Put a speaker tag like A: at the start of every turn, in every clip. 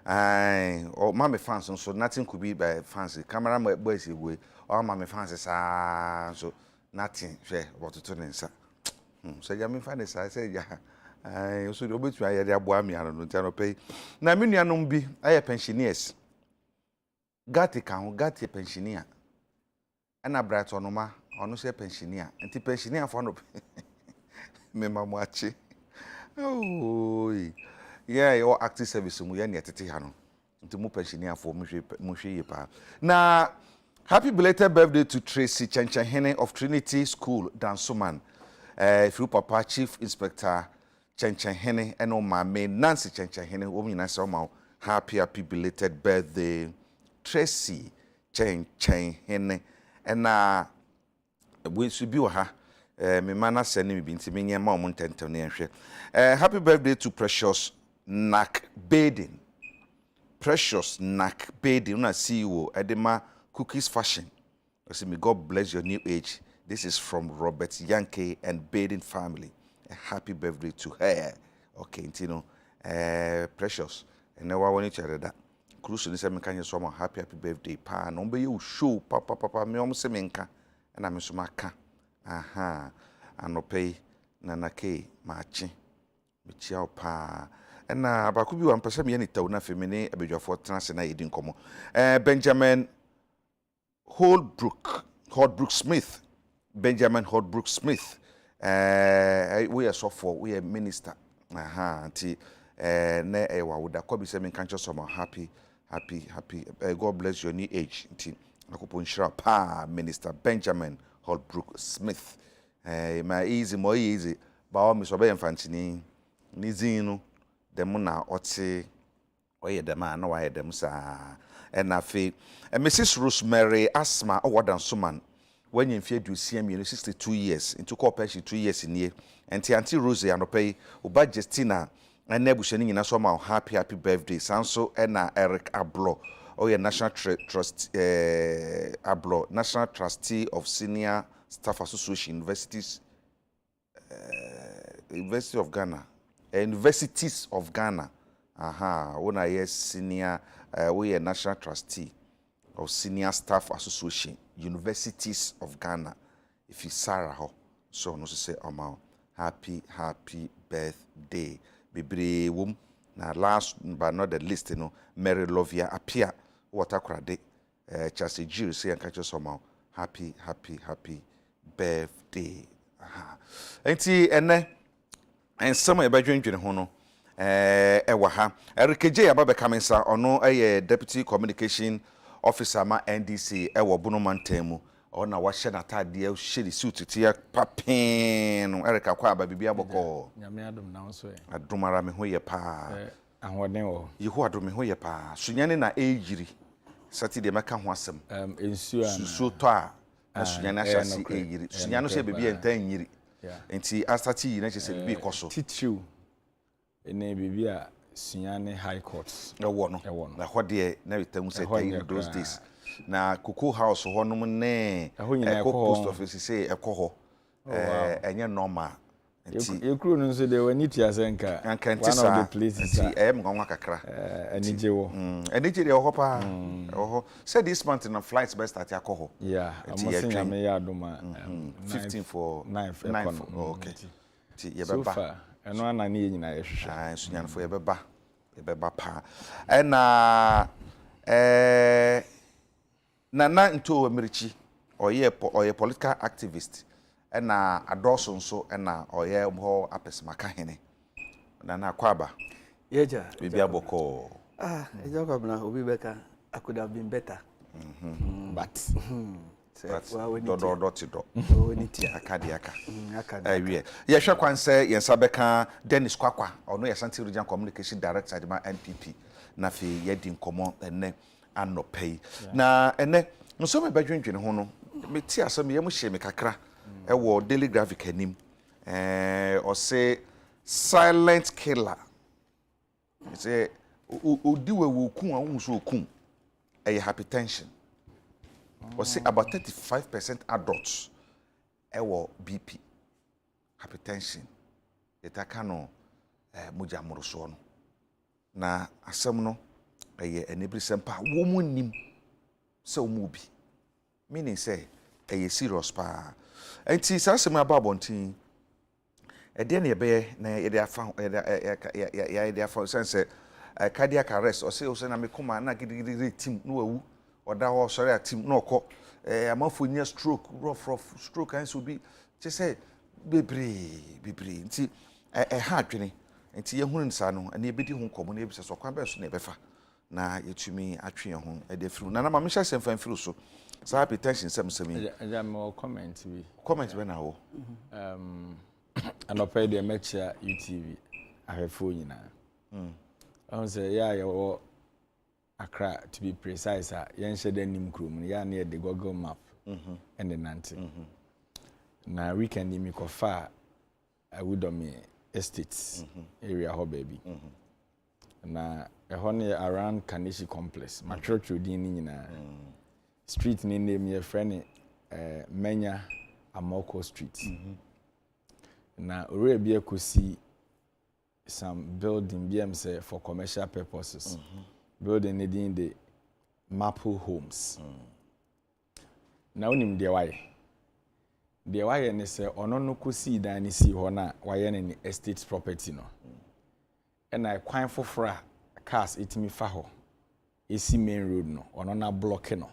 A: or mommy fans, so nothing could be by fancy. Camera boys away, or mommy fans, so nothing. Share what to turn inside. So, you mean, find this, I say, yeah. I also do bet I had boy me, I don't know, pay. Now, many are be, I have pensioners. Got a pensioner. And a bright on ma, or no say pensioner, and the pensioner for no me, Mammachi. Oh, yeah, your active service, we are near Tihano. To move pensioner for Mushy Pa. Now, happy belated birthday to Tracy Chenchahene of Trinity School, Dansoman. Through Papa Chief Inspector Chenchahene and on my main Nancy Chenchahene, woman, I saw happy belated birthday, Tracy Chenchahene. And we should be her. Me mana sending me binti me nyama o montentem ne nhwe. Happy birthday to Precious Knack Baden. Precious Knack Baden, una CEO Edema Cookies Fashion. I say, may God bless your new age. This is from Robert Yankee and Baden family. A happy birthday to her. Okay, you know, Precious. And now I want you to hear that. Cruise ni se me kan so happy birthday pa no be you show papa me om se menka na me so maka aha anopei na nake maachi me chia pa na abaku bi wan pese me ni taw na femini abedwafo trans na yedi nkomo Benjamin Holdbrook Smith. Benjamin Holdbrook Smith. We are so for we are minister aha anti na ewa woda ko bi se me kan so happy. God bless your new age. Akupon pa Minister Benjamin Holdbrook Smith. My easy, more easy. Ba me so be mfantini. Ni zinu dem na ote oye dem na wa dem sa. And afi Mrs. Rosemary Asma Owadan Suman. When you fie du 62 years into corporation 2 years in year. And Auntie Rosie anopay Oba Justina. And nebusheni nyina so ma happy birthday sanso na Eric Ablo National Trust Ablo National Trustee of Senior Staff Association Universities University of Ghana Universities of Ghana ona yes senior we National Trustee of Senior Staff Association Universities of Ghana if you Sarah ho so no say happy birthday Bibre wom na last but not the least you know Mary Lovia appear water crade Chelsea Jill say and catch somehow happy birthday enti ene en sama e badwendwene ho no ewa ha Adekye aba be kamensa ono deputy communication officer ma NDC ewo Bonomantamu ona wahye na tade a shiri suit tia papin no Erika kwa aba bibia boko
B: nyame adom na so
A: adomara me hoye pa
B: ahoden wo
A: yeho adom me hoye pa sunyane na ejiri Saturday meka ho asem susu to a sunyane ahyase ejiri sunyane so bibia entan nyiri enti astati yi na chese bibi koso
B: titriu ene bibia sunyane high court
A: ewo no na hode na witamu se those days na Cocoa House honum ne post office say ekoho enye normal
B: ekru no nso de wani tiasenka one of the places
A: ngonwa kakra
B: anije wo
A: anije de ho pa ho say this month na flights best start akoho
B: amosin ame ya adoma
A: 15 for
B: 9
A: okay ti ye beba
B: so far eno ana ne nyina ye hwehwe
A: sunyan fo ye beba pa na Nana into Americhi oye political activist na adoso nso na oye ho apesemaka hene Nana kwaba
C: yeja
A: bibi aboko
C: eja kwaba na obi beka I could have been better
A: but do
C: oniti
A: akadiaka awie ye hwe kwanse ye nsabeka Dennis Kwakwa ono ye Santi Regional Communication Director de ma NPP na fe ye di nkomo enne anopei na ene nso me badwendwene ho no meti asem ye mo hye me kakra ewo daily graphic anim o say silent killer say odiwe wo kun a wo so kun hypertension o say about 35% adults ewo BP hypertension etaka no moja moroso no na asem no enebri sempa wo mu nim se wo mu bi meaning say serious pa enti sasem ababontin de na yebe na yede afa yede afa sense cardiac arrest o say na me koma na gidigidi team no wawu oda ho sorry a team no okọ amafo nya stroke rough stroke an so bi che say bebre nti ha adwene nti ye hunu nsa no na ebedi ho komo na ebise so kwan be so na ebefa na yetumi atwe ho de firu na ma me hye semfa firu so so hypertension sem
B: ja mo comment
A: we na wo
B: anopɛ de mɛkyia UTV ahwefo nyina on say ya Accra to be precise yen hyɛ nim krom ya na the Google map and the nante na weekend mi kofa Awudomi estates area ho baby na ɛhɔ ne around Kaneshi complex ma church din ni nyina street ni name ye friend Menya Amoko street na ore bia kosi some building BM say for commercial purposes building needing the Maple Homes na onim de waye ne say ono no kosi dan ni si ho na waye ne estate property no and I kwan fofora cars itimi fa ho esi main road no ono na block no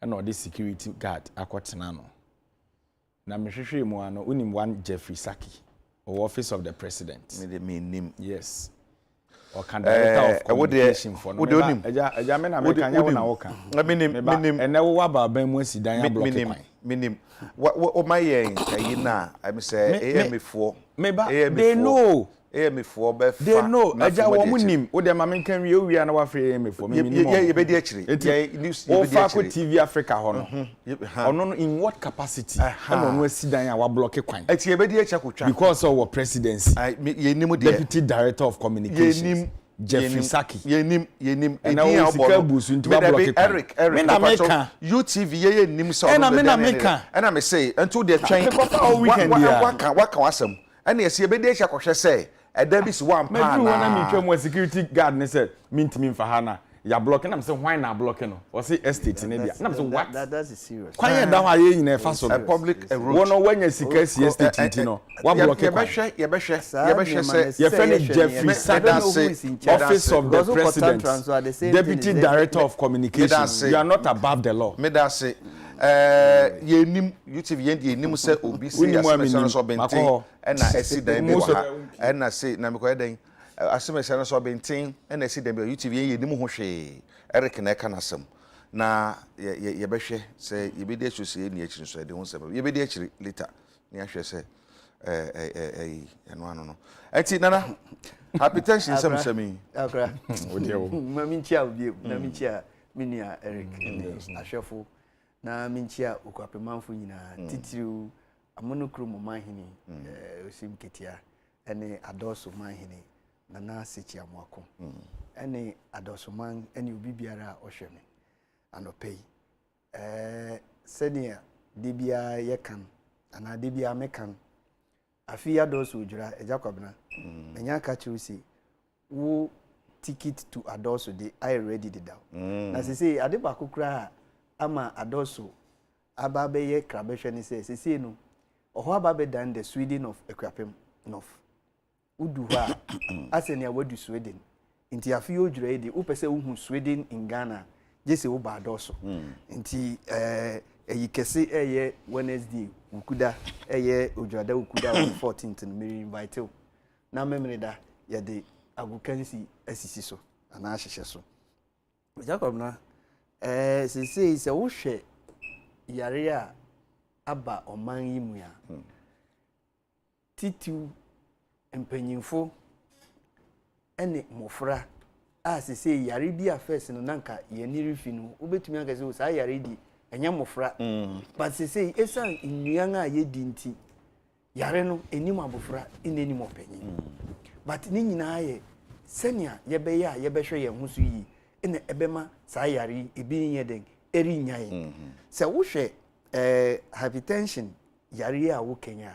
B: and all this security guard akotena no na mehwehwe mu ano unim one Jeffrey Saki or office of the president
A: me nim
B: yes or can director of communication for no eja me na me kan yawo na wo kan
A: me nim
B: ene wo aba ban mu asidan ya block kwan
A: me nim o maye kayi na I say AM4
B: they know
A: AM4 be fa
B: they know eja wo mu nim wo de ma me kan wie na wa free AM4 me nim
A: ye be di akire ye news
B: ye be di akire TV Africa ho no ono in what capacity ono no asidan ya wa block kwan
A: eti ye be di akotwa
B: because of our presidency
A: ye nim de
B: deputy director of communications Jeffrey Saki
A: ye nim
B: and now sika busu nti ba block kwan
A: Eric UTV ye nim so
B: and I
A: me say until they train
B: weekend ya
A: waka wasam and ye be di akotwa say eda bi si one pa
B: na me twa mo security guard ne said mintimi mfa ha na ya blocking am say why na blocking no o say estate ne dia na me say what
C: that's serious
B: kwanye da ha ye nyina fa so
A: public road
B: wono wanya sika si estate no wa blocking
A: ye be hwe
B: ye friend Jeffrey Saki office of the president deputy director of communications you are not above the law
A: me da say ye nim UTV ye nim say obi say asem so benten na esi dan bi wa na say na me ko den asem so benten na esi dan bi UTV ye nim ho hwe Eric na ka nasem na ye be hwe say ye be dey so ni akiri so de ho se ye be dey akiri later ni ahwe say eno ano no enti nana hypertension sem
C: akra mami chia obi mami chia minia Eric ahwefo na minchia ukwapemanfo nyina titiriu amonokro mo manhini osim ketia ene adoso manhini na na sechi amwako ene adoso man ene obi biara ohweme anopei senia debia yekan ana debia mekan afi adoso ojura ejakwabna enya ka chirusi wo ticket to adoso dey I ready the down na sisi ade ba kokura ama adoso ababe ye krabehwe ni sese no oho ababe dan the Sweden of Ekwapem North udu ha asenia wadu Sweden nti afi odwura edi upese uhu Sweden in Ghana jese wo ba adoso nti eyikese eye Wednesday ukuda eye odwada ukuda on 14th me invite na memre da ye de agukansi asisi so ana ahyehye so Jacob na se wo hwe yare a aba oman yi mu ya titiu empanyinfo ene mofra a se yare bi a first no nanka ye ni refi no obetumi aka se o sa yare di enya mofra but se esan nnuan a ye di nti yare no enim abofra enenim opanyin but ni nyina ye senia ye be ya ye be hwe ye ho so yi ene ebema sa yare ebi nye den eri nyae se wo hwe hypertension yare a wo Kenya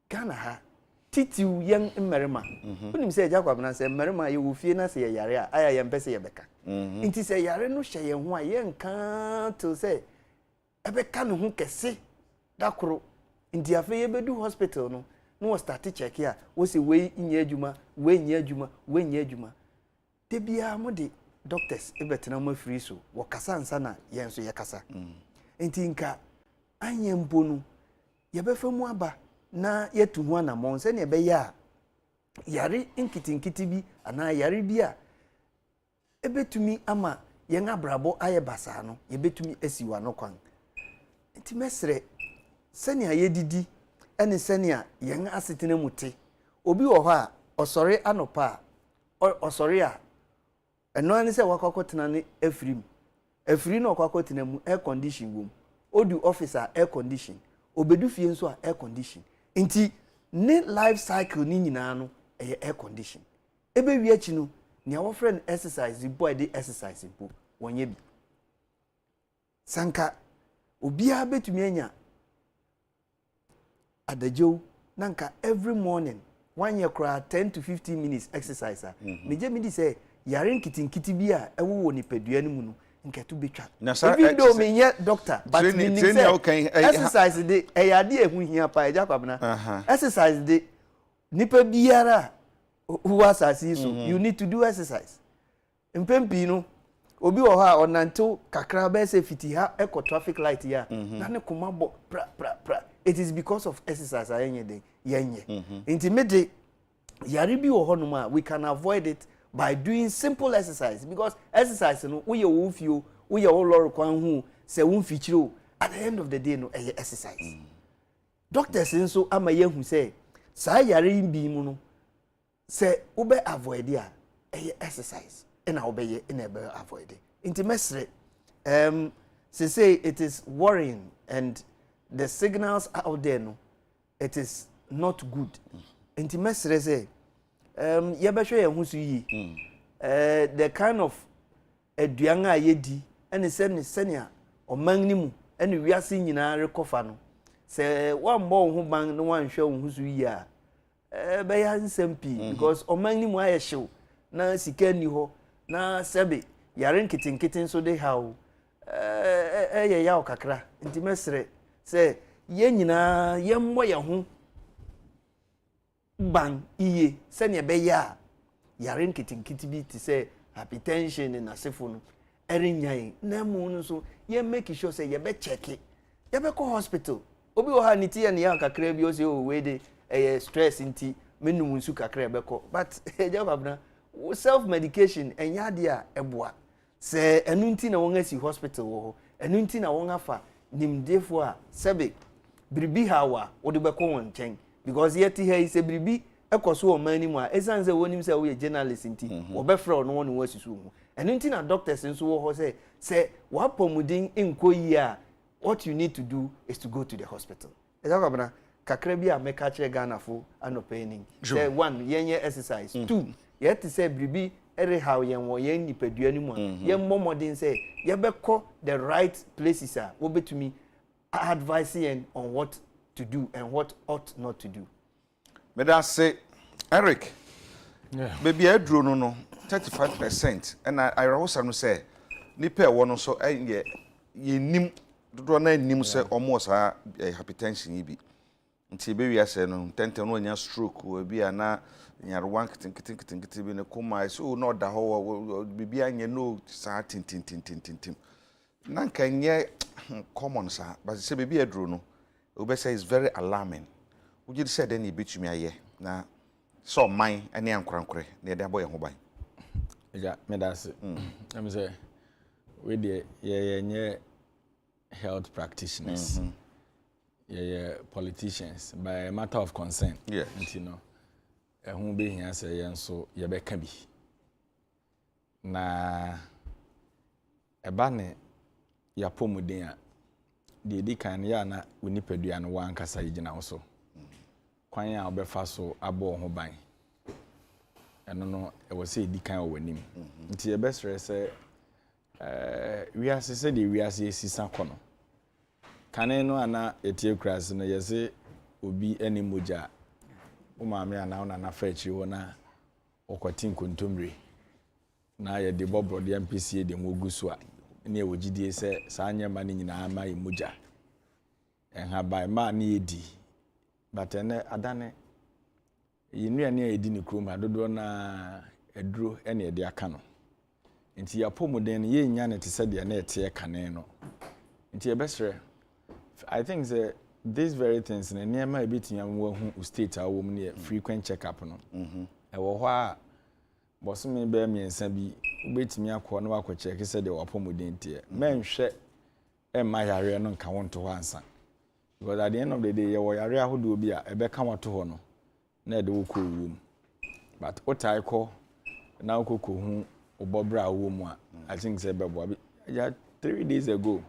C: Ghana ha titiw yen mmarima unim say Jacob na say mmarima ye wo fie na say yare a aya ye mpese ye beka nti say yare no hye ye ho a ye nka to say ebeka ne ho kese dakoro nti afa ye bedu hospital no wo start check here wo say we nya adwuma we nya adwuma we nya adwuma de bia mo de doctors ebetena mo free so wo kasa nsa na ye nso ye kasa nti nka anyempo no ye befa mu aba na yetu ho na mo nse ne ebe ya yare nkitinkiti bi ana yare bi a ebetumi ama yen abrabo aye basa no ye betumi asiwa no kwan nti mesre sene aye didi ene sene a yen asetena muti obi wo ho a osore anopa osore a eno ani se wakokotena ne afiri no okokotena mu air condition wom odu officer air condition obedu fie nso a air condition nti ne life cycle ni nyina no air condition ebe wi achi no ne our friend exercise boy dey exercise bo wonye bi sanka obia betumi anya adagyew nanka every morning 1 year kra 10 to 15 minutes exercise meje mi di say yare nkitinkiti bi a ewo ni padua no mu no nketu betwa even though me ye doctor but me say exercise dey eyade ehu hia pa eja kwabena exercise dey nipa biara who asasi so you need to do exercise mpempi no obi wo ha onanto kakra be say fiti ha eco traffic light ya na ne koma bo pra it is because of exercise ayenye dey yenye intimate yare bi wo hono ma we can avoid it by doing simple exercise because exercise no we wo fio we wo lor kwan hu se won fichiro at the end of the day no exercise doctors nso ama yehu say sa yare bi mu no se ube avoid ya exercise na ube ye na ebe avoid intimesre say it is worrying and the signals out there no it is not good intimesre say ye be hwe ye husu yi the kind of aduan a yedi ene se ne senia oman ni mu ene wiase nyina rekofa no se wan bo ho ban no wan hwe husu yi a be ya nsempi because oman ni mu aye hyew na sika ni ho na sebe yare nkitinkiti so de hawo ye ya okakra nti mesre se ye nyina ye mmɔ ye ho ban iye se ne be ya yare nkitinkiti bi ti se hypertension na sefo no erinyan na mu no so ye make sure say ye be check ye be ko hospital obi wo ha ni ti ye ne ya kakra bi o se o we de stress nti menum nsu kakra be ko but ejababna self medication enya dia eboa se enu nti na won asi hospital wo enu nti na won afa nimdefo a sebe bribi hawa wo de be ko won chen because yet here is a bribi ekoso o mani mu a esanze wonim se wo ye journalist nti wo be frɛ no won wasisu hu enu nti na doctors nso wo ho se wa pomudin enkoyi a what you need to do is to go to the hospital ejababna kakra bi a meka kire Ghana fo anopeni say one yenye exercise two yet say bribi ere how yen wo yen nipadua ni mu a yen momodin say ye beko the right places a wo betumi advise yen on what to do and what ought not to do.
A: Me da say Eric baby adro no 35% and I also no say nipa e wo no so ye nim dodo na nim say almost hypertension yi bi nti be wi ase no tenten no nya stroke o bi ana nyare wan kitin bi ne kuma so no da ho bibi anya no sa tin nan kan ye common sa but say baby adro no we say is very alarming we just said any bitumi aye na so man ene ankorankore na de aboye ho ban
B: ja me da se am say we dey ye health practitioners politicians by a matter of concern
A: yes
B: you know ehun be hia say yen so ye be ka bi na eba ne ya pomuden a de di kan ya na onipadua no wan kasa yigina ho so kwan a obefa so abo ho ban eno no e wo say di kan o wanim nti ye be sere say we asese de we ase sisa kono kane no ana etie kras no yese obi ani moja maame ana na na fa akyiri ho na okwati nkontomre na ye de bobrode MPC de mogu so a ne wogidie se saa nyema ne nyinaa ma emuja enha bai ma ne yedi but ene adane yinu ne yedi ne krom adodo na eduro ene yedi aka no nti yapomuden ye nya ne te se de na ete kane no nti ebesre I think these very things na niema ebitia wo hu state a wo mu ne frequent check up no ewo ho a bosome be miensa bi ubetimi akọ na wakọ check se de wapomuden tie menhwe ma yare no nka wonto ho ansa because at the end of the day you yare ahodo bi a ebe ka wato ho no na de wokọ wom but otai ko na wokọ hu obobra wo mu a I think say bebo ya 3 days ago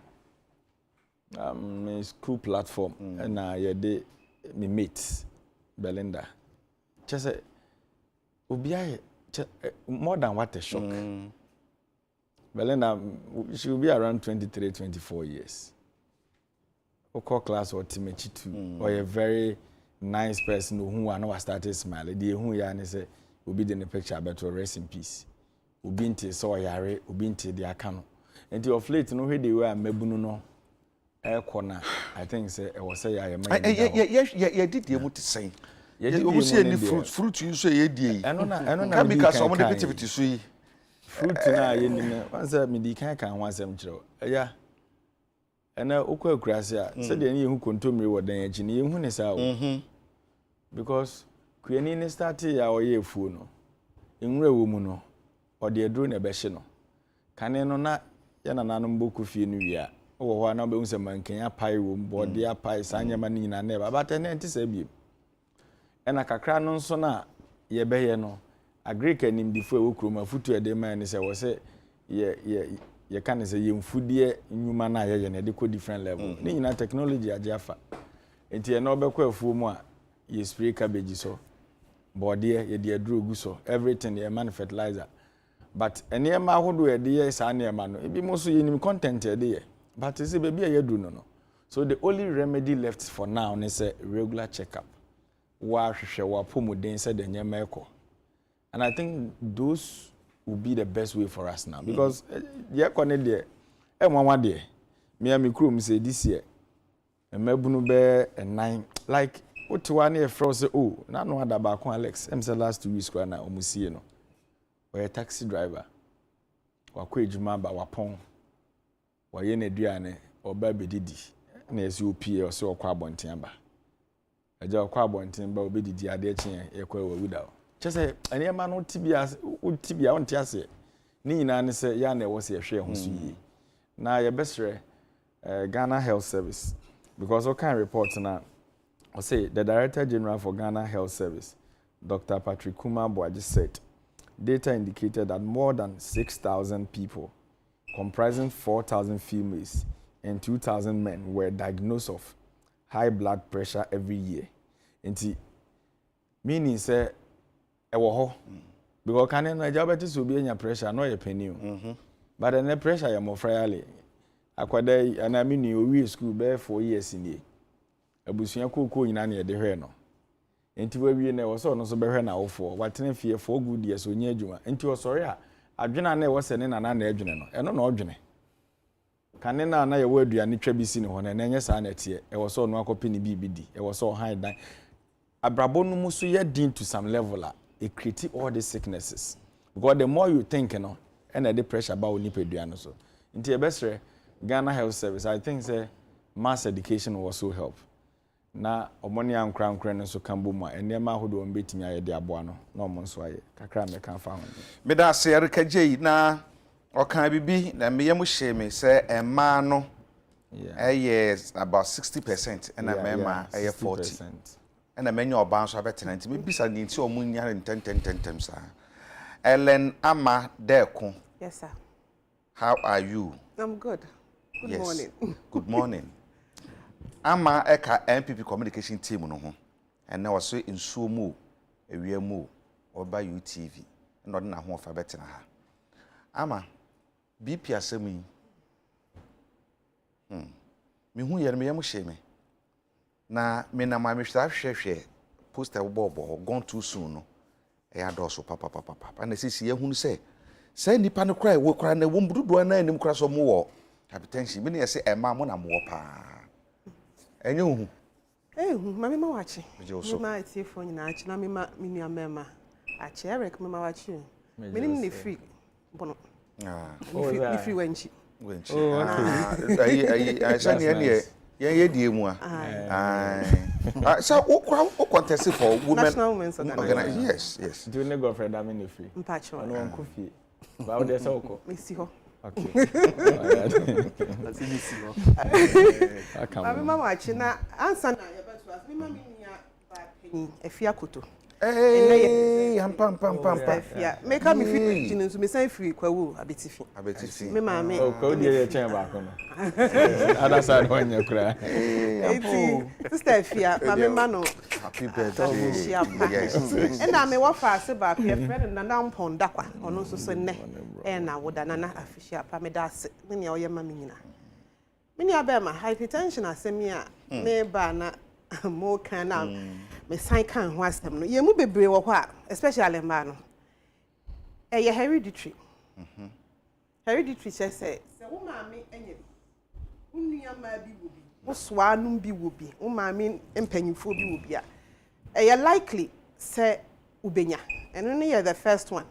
B: my school platform and I did me mate Belinda just obi more than what a shock. Belinda she will be around 23-24 years. Oko class or Timechi too or a very nice person who I know I started smiling the who ya say will be in the picture but to rest in peace obi nti so yare obi nti the akano and of late no where they were mebunu no corner I think say e was say ya
A: did the emu to say you see any fruit you say ye die
B: eno na
A: because some of the activity so yi
B: fruit na ye ni me wan say me di kan ho asem kire ya ena okwa akurase a say de ye hu kontomre wodan achi ni ye hu ne sa o because kuani ni start ya o ye efuo no enwura wo mu no o de eduro na be hye no kane no na ya na nanom boku fie no wia wo ho na be hu se mankanya pai wo mbode apai sanyema ni nyina na e ba te ne enti sa bi ena kakra no nso na ye beye no agrika nim difo e wokroma futu e de man ni se wo se ye kan se ye mfudie nyuma na ye ne de ko different level ni nyina technology age afa enti e na obekọ afuo mu a ye spray cabbage so bode ye de aduro gu so everything ye man fertilizer but ene ma hodo e de ye sa na ma no ebi mo so ye nim content e de ye but se be bia ye do no so the only remedy left for now is a regular checkup wa hwehwe wa pomuden se de nyema ekọ and I think those will be the best way for us now because ye kone de e nwanwa de me krom say this year emabunu be 9 like otiwa na e fro say oh na no ada ba kon Alex say last 2 weeks kwa na omusie no we taxi driver wakọ ejuma ba wapon wa ye na duane oba bedidi na esi opie o se okọ abonten ba eja okọ abonten ba obedidi ade eche ekọ wawuda chese eniema no tibia on tiase ni nyina ne se ya na ewo se ehwe ho so yi na ye besre Ghana Health Service because o can report na o say the Director General for Ghana Health Service Dr. Patrick Kuma Boaji said data indicated that more than 6,000 people comprising 4,000 females and 2,000 men were diagnosed of high blood pressure every year. Meaning say ewo ho because can no diabetes will be any pressure no your penny but the pressure ya more fraile akwada and I mean you school be 4 years in here abusuan kokko nyina na ye de hwe no enti wa wie na wo so no so be hwe na wo fo watene fie 4 good years onye adwuma enti wo sori a adwena na wo se ne na adwene no eno na odwene kane na ye wo aduane twa bi si ne ho na enye saa na tie e wo so no akopi ne bibidi e wo so han dan abrabo no mu so ye din to some level a it create all these sicknesses because the more you think no and the pressure about ni pedua no so nti e besre Ghana Health Service I think say mass education will also help na omoni ankra no so kambo mu enema hodo on betimi ayede aboa no na omo nso aye kakra me kan fa ho
A: me da se Erika Jay na okan bibi na me yem hye me say ema no yes about 60% and ema 40% and menya oban so abetena nti me bisa ni nti omo nya tentem sa Ellen Ama Deko.
D: Yes sir.
A: How are you?
D: I'm good. Good morning.
A: Good morning. Ama eka MPP communication team no ho ene wo so Nsroma ewiamu oba UTV no na ho fa betena ha ama BP asemi me hu yere me yam hye me na me na ma me hwa hwehwe poster bobo gone too soon no e adoso papa na sisi ehunu say nipa no cry we cry na wo mbududo na anim kra so mo wo hypertension me na say e ma mo na mo pa enye hu
D: mami ma wachi me ma tie fo nyina achi na me ma minua mema achi Eric me ma wachi me ni ne free bono ni free wenchi
A: I say ne ye die mu so o contest for women
D: National Women's Organization.
A: Yes
B: do ne go for that me free
D: mpacho
B: no won kofi ba wo de say oko
D: me si ho
B: okay
C: That's easy.
D: mami ma wachi na answer na ye beto as me ma minua ba penny afia koto
A: pam
D: afia make am free jinu so me say free kwawu abetifi me ma me
B: o ko die ye chen ba ko no other side on your cry
D: sister afia mami ma no
A: happy birthday yes
D: and na me wa fa se ba pe friend na na mpon dakwa ono so so ne na woda na na official pa me da se me ne oye ma me nyina me ne abema hypertension asemi a me ba na mo kan na me sign kan ho asem no ye mu bebre wo ho a especially ma no ye hereditary hereditary say wo ma me anya bi unua ma bi wo bi wo soa no bi wo bi wo ma me empanyifo bi wo bi a ye likely say ubenya eno ne ye the first one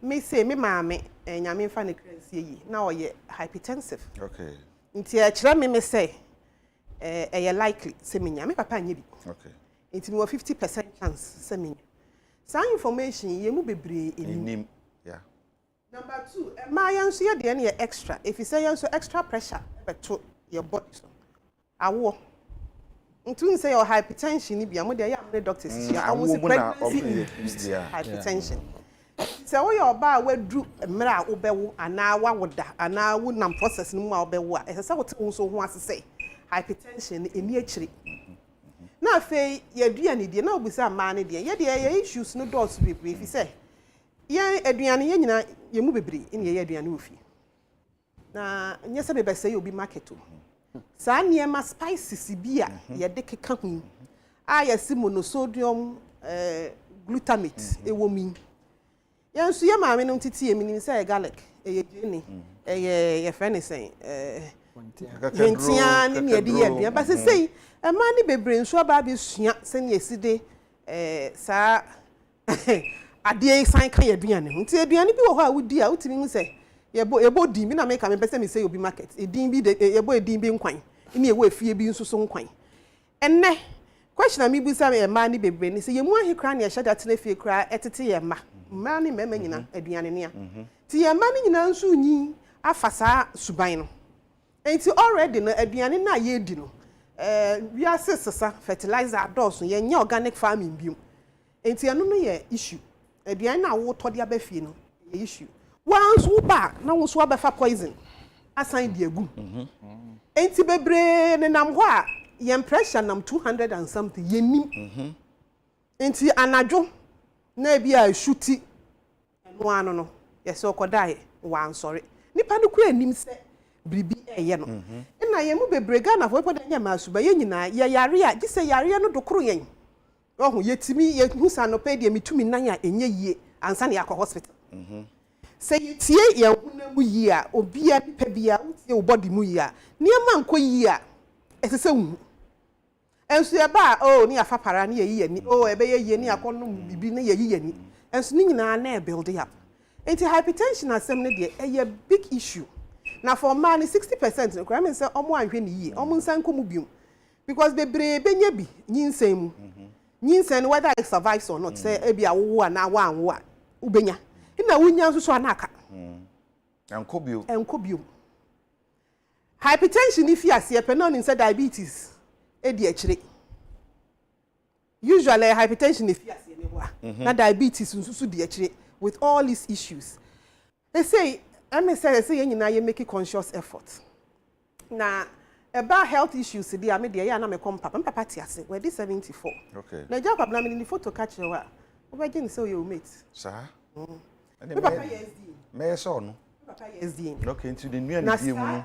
D: me say me ma me nyame mfa ne kransie yi na o ye hypertensive
A: okay
D: nti a kire me say ye likely say me nyame papa anya bi
A: okay
D: nti me 50% chance say me some information ye mu bebre enim
A: yeah
D: number 2 ma yanso ye de ne extra if you say yanso extra pressure beto your body so awo ntun say your hypertension ni bia mo de ya am doctors ya almost pregnancy hypertension say wo your ba wadu mra obewo ana wa woda ana wo nam process ni mu a obewo a say wo te wo so ho asese hypertension eni akiri na fe ye aduane die na obusa ma ne die ye de ye issues no dot bebre if say ye aduane ye nyina ye mu bebre eni ye aduane ofi na nye se be say obi market o sa niema spices bia ye de keka hu a ye si monosodium glutamate ewomi ye nso ye maame no titi ye minim say garlic ye jeni ye friend say yentia ni ye de ye aduane ba se sei ma ni bebre nso aba bi sua se ne eside sa ade san kan ye aduane nti aduane bi wo ho a wodi a wotimi hu say yebo di mi na make am pese me say obi market edin bi yebo edin bi nkwan ni ewo afie bi nso so nkwan enne question am ibu say ma ni bebre ni say yemu ahekra na ye hada tena fie kra etete ye ma ni mema nyina aduane ne a ti ye ma ni nyina nso nyi afasa suban no enti already no aduane na ye di no we are sesa fertilizer adults ye nya organic farming bi enti eno no ye issue aduane na wo to de abafie no ye issue once wo ba na wo so abafa poison asan di egu enti bebre ne nam ho a ye pressure nam 200 and something ye nim enti anadwo na bia shuti eno ano no ye se okodai wa ansori nipa no kura nim se bribi eye no na ye mu bebre ga na fo poda nya masuba ye nyina ye yare a gise yare no dokoro yen ohu yetimi ye hu sanopedia mitumi nan a enye yie ansa na yakọ hospital say tie ye hunamu yi a obia nipa bia tie body mu yi a niema nko yi a esese hu enso ye ba ni afa para na ye yi ani ebe ye yi ni akono bibi na ye yi ani enso ni nyina na e build up enti hypertension asem ne de a big issue na for man 60% no crime say omo anhwe ni yi omo nsan ko mu biom because bebre benya bi nyinsan mu nyinsan whether it survives or not say e bia wo na wa anwo a ubenya ina wunya nso so anaka enkobiom hypertension if you ase penon say diabetes e di akire usually hypertension if you ase ne wa na diabetes nso di akire with all these issues they say say you nyina you make conscious effort na about health issues dey am dey ya na me come papa ti ase we dey 74
A: okay
D: na ja kwabna me ni photo catch you wa obegin say you mate
A: sir
D: me papa SD
A: me so no
D: papa SD
A: okay into the new and the mu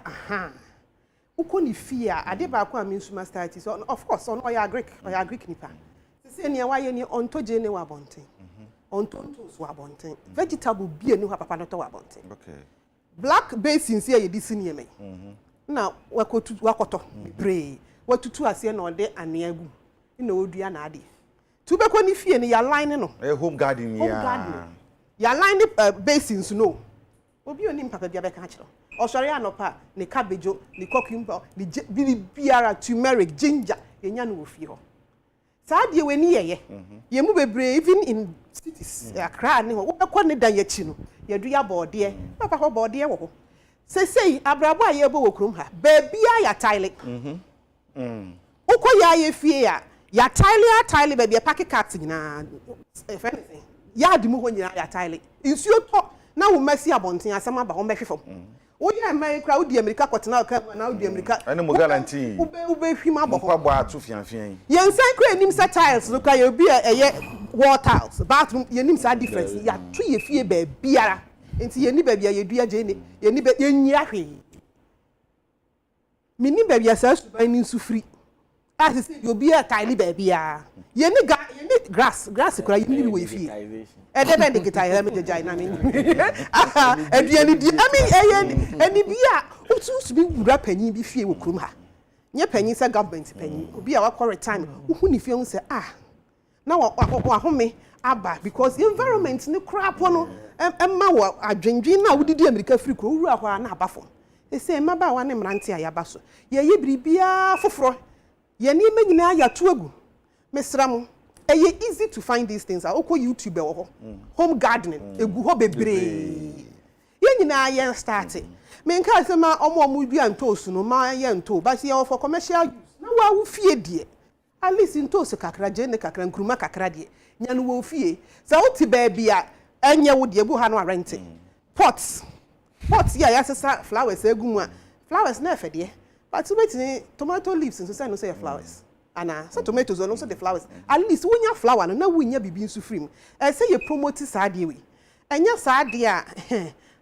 D: uko ni fia ade ba ko am Nsroma started so of course on oya Greek nipa say near why any onto jene wa bonten onto wa bonten vegetable bi enu ha papa no to wa bonten
A: okay
D: black basins here you dis near me na wakoto pray watutu ase na ode aneagu na odua na ade tu be ko ni fie ni ya line no
A: home garden
D: ya line basins no obi oni papa bia be ka kiro osori anopa ni cabbage ni cucumber ni biara turmeric ginger yenya no ofie ho saadie weni ye mu bebre even in cities Accra ne ho wo ko ne dan yachi no ye du ya bode papa ho bode wo ho sei abrabo aye bo wokrum ha baabia ya tile uko ya ye fie ya tile baabia pack cat nyina if anything ya di mu ho nyina ya tile insuo to na wo masi abonten asema ba ho mehwefo wo ye mai kra wo di America kotena ka na wo di America
A: ene mo guarantee
D: ube hwima bo
A: ho bo atu fianfian
D: yensan kra nim sa tiles no ka ye bi eye wall tiles bathroom ye nim sa difference ya to ye fie ba biara enti ye ni ba bia ye dua je ni ye ni ba ye nyira hwe mi ni ba bia sa suban ni sufri as say you be a tile ba bia ye ni grass kra ye ni we fie edebe de kita ya me jai na me eduani di eni bia utu bi wura panyin bi fie wo krum ha nye panyin sa government panyin obi a wakore time hu ni fie hu se na wa home aba because environment ni crap no emma wo adwendwen na wodidi America free kro wura ho na abafo e se emma ba wa ne mrante a yaba so ye biribia foforo ye ni manyina ya toagu mesram easy to find these things. Oko YouTube home gardening egu ho bebre. Ye nyina ye start. Me nka se ma omo bi antosu no ma ye nto but ye for commercial use. Na wa wo fie die. At least ntosu kakra je ne kakra nkuruma kakra die. Nya no wo fie. Sa uti ba bia enye wo die bu ha no rent. Pots ya sesa flowers egu mu a. Flowers na efe die. But tomato leaves so say no say flowers. Ana so tomatoes and also the flowers at least when your flower no na wunya bibi nsu free say you promote saade we enya saade a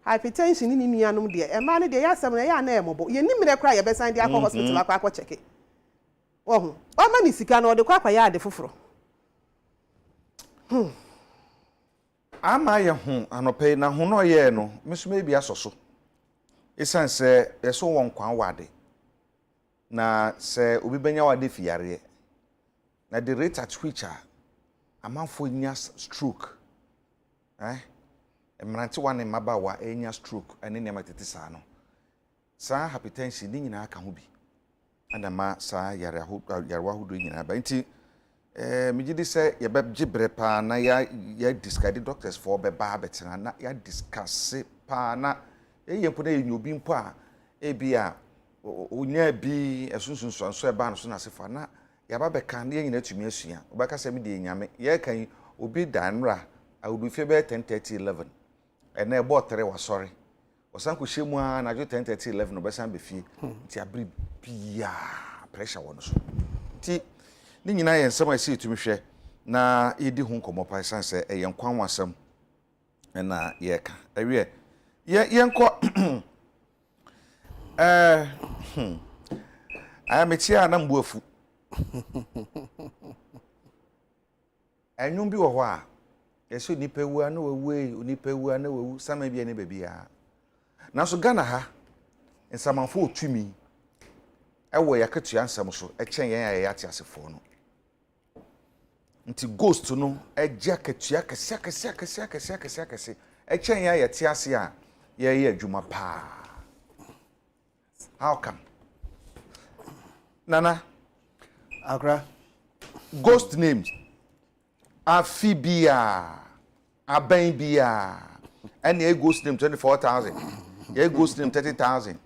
D: hypertension ni nuanom de e ma ne de ya asem na ya na emobo ye nimre kra ye besan de akọ hospital akọ check o ma ni sika na o de kwa ya ade foforo
A: ama ye ho anope na ho no ye no mesome bi asoso esan se yeso won kwan wade na se obi benya wade fiare na the rate at which a man for nya stroke emrante one maba wa enya stroke ene ne matete sa no sa hypertension ni nyina aka ho bi adama sa yare ho do nyina ba nti me gidi se ye be gibre pa na ya discard doctors for be ba betena na ya discuss pa na yempo na yenyobi mpo a ebia onya bi esunsun so e ba no so na sefa na ya ba be kan ye nyina tumi asua obaka se me de nyame ye kan obi danra awudu fe be 10:30 11 ene e bo 3 wa sorry osan ko shemu a na jo 10:30 11 no be san be fie ti abri bia pressure wono so ti ni nyina ye nsema ese tumi hwe na yedi hu nkomo pa san se e ye nkwan wasam na ye ka awie ye nko metia na mbuafu enwum bi wo ho a yeso nipa wu na wawe nipa wu na wawu sama bia ne babia na so Ghana ha nsamanfo otumi ewo yaketua nsam so echen yen ya yate asefo no nti ghost no eja ketua kese echen ya yate ase a ye adwuma pa. How come? Nana
C: Accra
A: ghost names Afibia Abenbia and a ghost name 24,000 a ghost name 30,000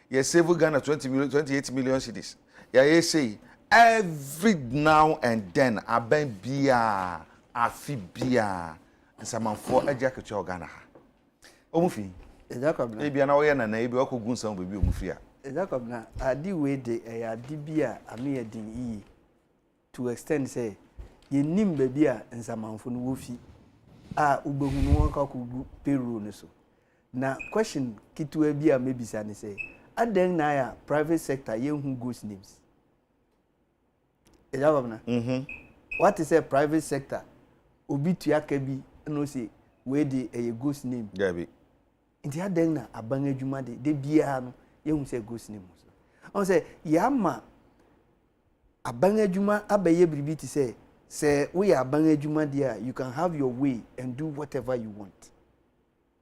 A: ye save Ghana 28 million cities ye say every now and then Abenbia Afibia and some for a jacket your Ghana omufi
C: Jacob
A: e bia na wo ye nana e bi okogun san bebi omufi a
C: Jacob na adi we de adi bia ame edin yi to extend say ye nim bebi a nsamanfo no wo fi a ubehunu won ka ko payroll ne so na question kitu bi a mebisa ne say aden na ya private sector ye hu ghost names Jacob na what is a private sector obi tuaka bi no say we dey a ghost name
A: gabi
C: nti adan na aban adwuma de bia no ye hu say ghost name so on say ya ma aban adwuma abaye bribi ti say we aban adwuma there you can have your way and do whatever you want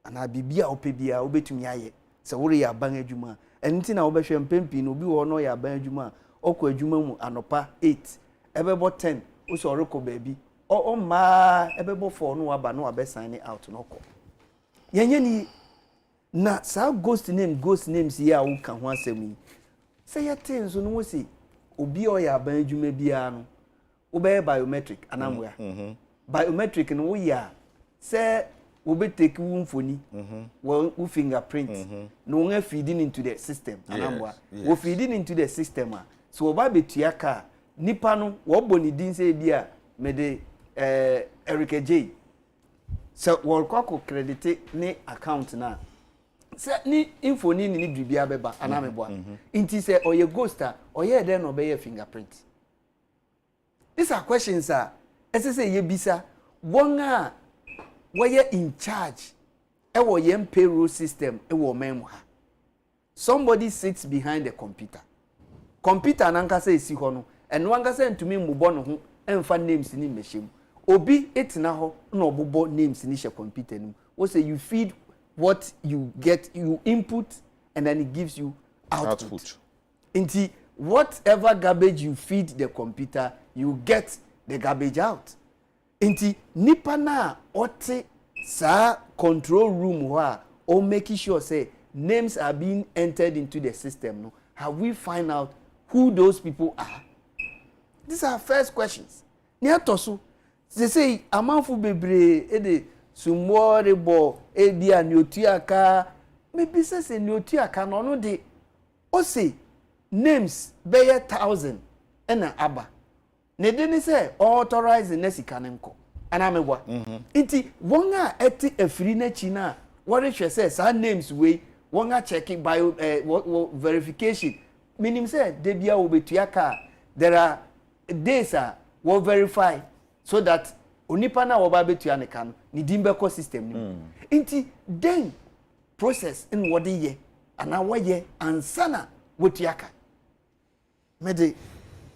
C: and abibia opebia obetumi aye say we ya aban adwuma enti na obehwe mpempi no obi wo no ya aban adwuma okọ adwuma mu anopa 8 ebebo 10 o so reko baby o ma ebebo 4 no aba no abe sign out no ko yenye ni na sa ghost names ya wo kan ho asemi say ya tenso no wo si obi o ya aban adwuma bia no wo be biometric anamwa biometric no wo ya say wo be take wo mfoni wo fingerprint no wo feeding into the system anamwa wo feeding into the system so oba betua ka nipa no wo boni din say bia me de Adekye J so wo kwako credit ni account na se ni info ni bibia beba anamebo inti say oye ghoster oye de no be ye fingerprint. These are questions say ye bisa won we in charge e wo ye payroll system e wo memu ha somebody sits behind the computer nanka say esi ho no eno anka say ntumi mbubo no ho emfa names ni mehiem obi etina ho na obobo names ni she computer ni wo say you feed what you get, you input and then it gives you output. Inti whatever garbage you feed the computer you get the garbage out. Inti nipa na ote sa control room wa or making sure say names are being entered into the system no have we find out who those people are. These are first questions. Ni atoso they say amanfu bebre e de sumorebo ebia ni otuaka maybe say ni otuaka no no de o say names be 1,000 ena aba ne de ni say authorize na sika ne nko ana megwa nti won a eti afiri na chi na what hwe say sa names we won a check bio verification meaning say de bia obetuaka there are days we verify so that onipa na wo ba betua ne kan ni dimbe ko system ni nti then process in what ye ana wo ye ansana wotiaka mede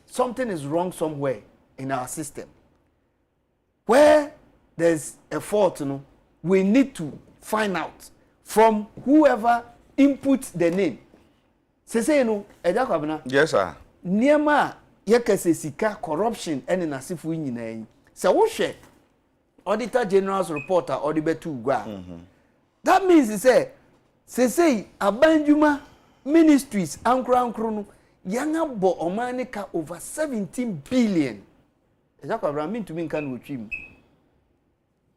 C: something is wrong somewhere in our system where there's a fault no we need to find out from whoever input the name say no eja kwabena
A: yes sir
C: niema yekese sika corruption ene nasifu nyina yi se wo hwe auditor general's report or the betu gwa that means say abanjuma ministries ankro no yanga bo omani ka over 17 billion ezakwa bra mean to me kan wotwim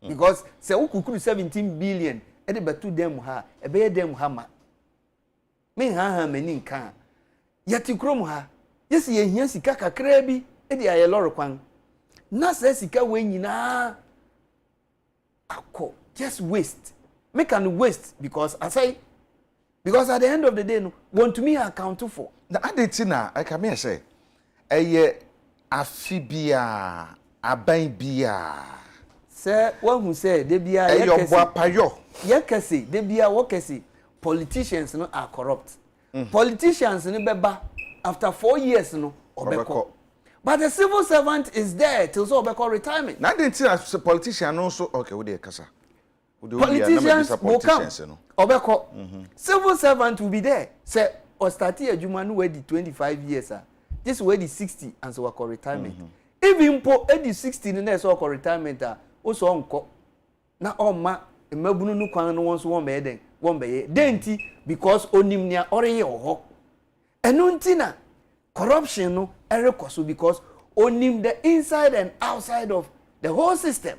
C: because say ukukuru 17 billion e de betu dem ha e be dem ha ma me ha mani nka yati krom ha yesi ye hia sika kakra bi e de aye loro kwan na say sika we nyina akọ just waste make an waste because at the end of the day no want to me account for
A: na adeti na I come here say eye afibia aban bia
C: say one who say de bia
A: yekese
C: de bia wo kese politicians no are corrupt politicians no beba after 4 years no obeko but the civil servant is there till so obeko retirement
A: na adeti na politician no so okay we dey kasa
C: politicians will come obeko civil servant will be there say or start adwuma no we di 25 years this we di 60 and so we retirement even po e di 60 na so we retirement o so onko na oma emabunu no kwan no won so won be den won be denti because onim nia oreye oho eno ntina corruption no erekoso because onim the inside and outside of the whole system.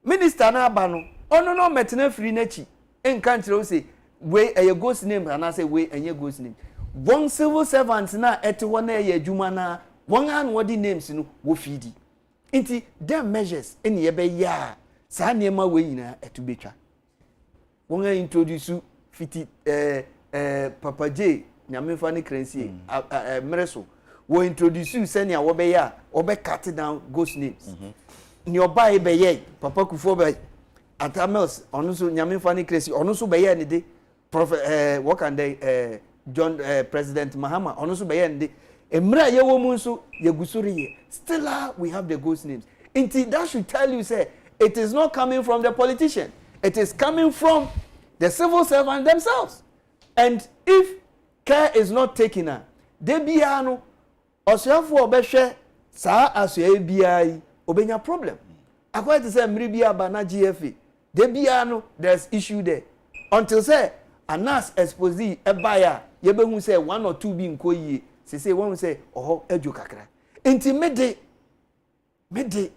C: Minister na aba no ono no metena free na chi enka ntire o say we eye ghost name and I say we enye ghost name one civil servants na ete ho na eye adwuma na one an wodi names no wo feedi nti them measures ene ye be ya sa niema we nyina etubetwa won introduce fiti Papa J nyame fa ne kransie mereso will introduce you senior obeya obe cut down ghost names ni oba e be ye papa Kufo be atamels onu so nyame fa ni crazy onu so be ye ni de prophet what can they John President Mahama onu so be ye ni de emra ye wo mu so ye gusuri ye still we have the ghost names inti that should tell you say it is not coming from the politician, it is coming from the civil servant themselves. And if care is not taken, they be no osuafo obehwe saa asoe biai obenya problem. According to say mribia bana GFA, they be no there's issue there. Until say anas expose ebaya yebehu say 1 or 2 bi nkoyi say one say oh edu kakra. Enti mede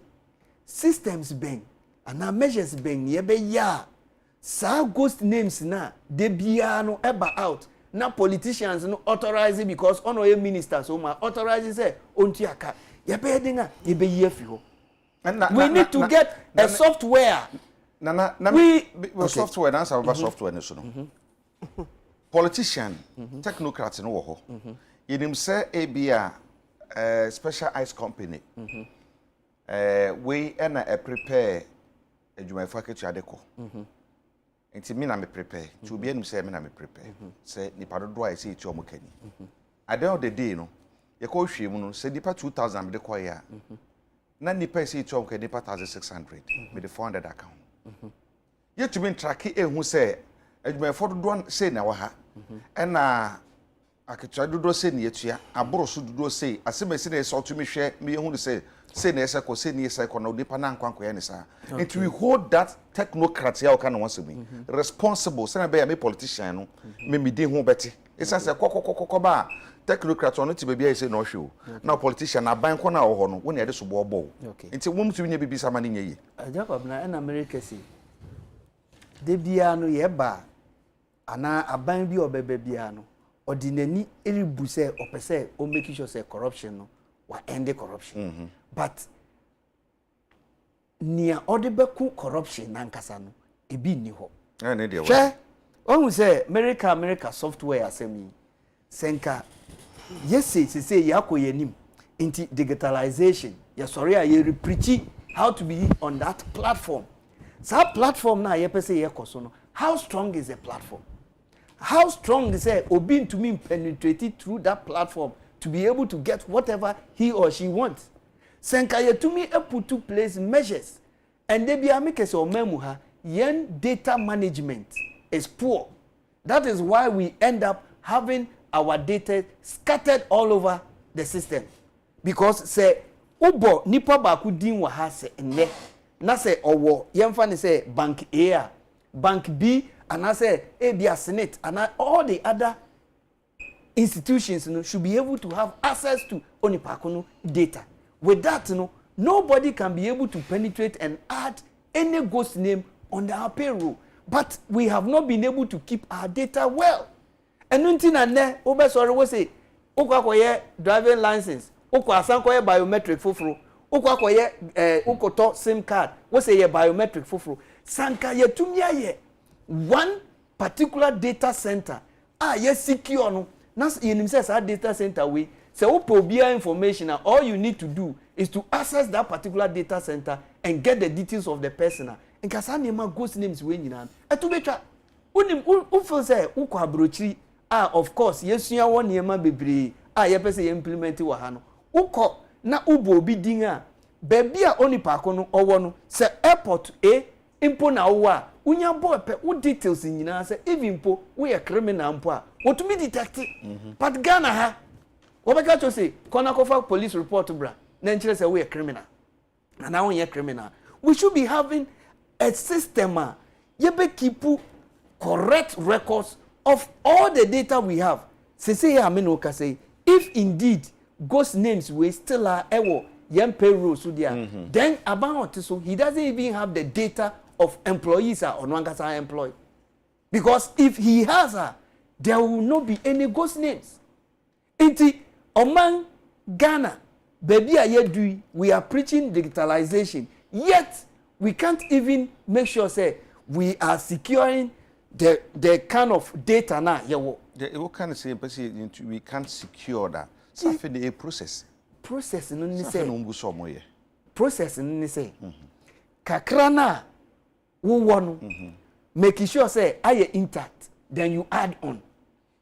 C: systems bang and measures bang yebe ya sa ghost names na de bia no eba out na politicians no authorize because ono ye ministers so ma authorize say onti aka yebe dinga yebe yefi ho we need to get a software
A: we software na say software ne so no politician technocrats no wo ho yenim say ebia special ice company we na prepare adwumayfo aketu adeko enti me na me prepare to be enu say me na me prepare say nipa dodo a say ti omo kani at the end of the day no ye ko hwe mu no say nipa 2000 me de ko ya na nipa say ti omo kani nipa 1600 me de 400 account ye to be track ehu say adwumayfo dodo say na wa ha na aketu dodo say ne yetua aboro so dodo say asemesi na so to me hwe me ehu say na esa ko say na esa ko na nipa na nkwanko ya ne sa and we hold that technocrat ya ka na won me responsible say na be ya me politician no me dey hu beti esa say kokokokoko ba technocrat on ti be bia say na ohwe na politician na ban ko na wo ho no wo na de so bo obo nti wo mtu nya bibisa ma ne nya yi
C: Jacob na en America si de bia no ye ba ana aban bi obebe bia no ordinary eribu say opese o make sure say corruption no wa end the corruption but nia odebeku corruption nankasa no ebi ni ho
A: na dey
C: wa ohun say America software asemi senka say yakoyenim into digitalization ya sorry ye preach how to be on that platform that platform na ye pese ye koso no how strong is the platform how strong is say obi to me penetrate through that platform to be able to get whatever he or she wants. Senka ye to me put to place measures and they be amikese o memuha yen data management is poor. That is why we end up having our data scattered all over the system. Because say ubo nipa ba ku din wa ha se nne na say owo yemfa ne say bank A, bank B and I say ebia senate and all the other institutions should be able to have access to onipakono data. With that, nobody can be able to penetrate and add any ghost name on our payroll. But we have not been able to keep our data well. And nothing and there, sorry, we say, Okwakoye driving license, Okwasankoye biometric fufru, Okwakoye Okoto SIM card, we say biometric fufru. Sanka ye tumia ye one particular data center. Yes, secure no. Nas you say our data center we say opobia information all you need to do is to access that particular data center and get the details of the person. And kasa name ghost names we nyina. Etu betwa unim feel say ukwa brochiri of course yesua won name bebre ye pese ye implement wa ha no. Ukọ na ubo obi din a baby a onipa ko no owo no say airport impo na wo a unya boy pe wo details nyina say even po we a criminal mpo a what me detect but Ghana ha obeka to say konakofa police report bra na nchire say we a criminal and now we a criminal we should be having a system yebe keep correct records of all the data we have say ameno ka say if indeed ghost names we still are ewo yem payroll so there then about so he doesn't even have the data of employees or non-Gasa employed because if he has there will not be any ghost names. Inti among Ghana, baby ayedui, we are preaching digitalization. Yet we can't even make sure say we are securing the kind of data now.
A: What kind of say we can't secure that. After the process
C: no ni say
A: no
C: process no ni say kakra na wo no make sure say aye intact, then you add on.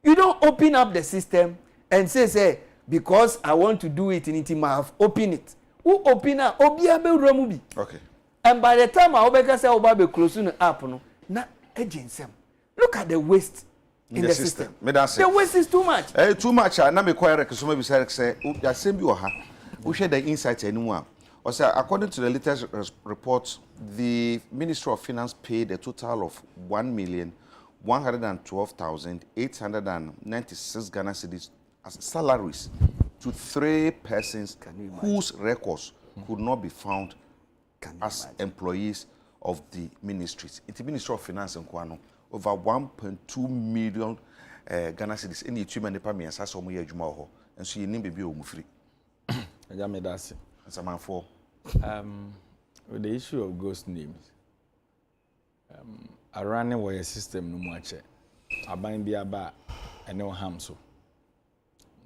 C: You don't open up the system and say because I want to do it in it have open it. Who open up obia be wura bi.
A: Okay.
C: And by the time I obeka say oba be close no app no na agency. Look at the waste in the system. The waste is too much.
A: Too much. Na me quite rekso be say ya same bi ha. We share the insight anymore. Or say according to the latest report, the Ministry of Finance paid a total of 1,112,896 Ghana cedis as salaries to 3 persons whose records could not be found as employees of the ministries. In the Ministry of Finance and Kwano, over 1.2 million Ghana cedis. Any achievement the Pami and Sasso Moya Jumaho, and so you need to be free.
B: Yamedasi.
A: That's a man for.
B: With the issue of ghost names, I ran away a system no much. I bind be about and no harm so.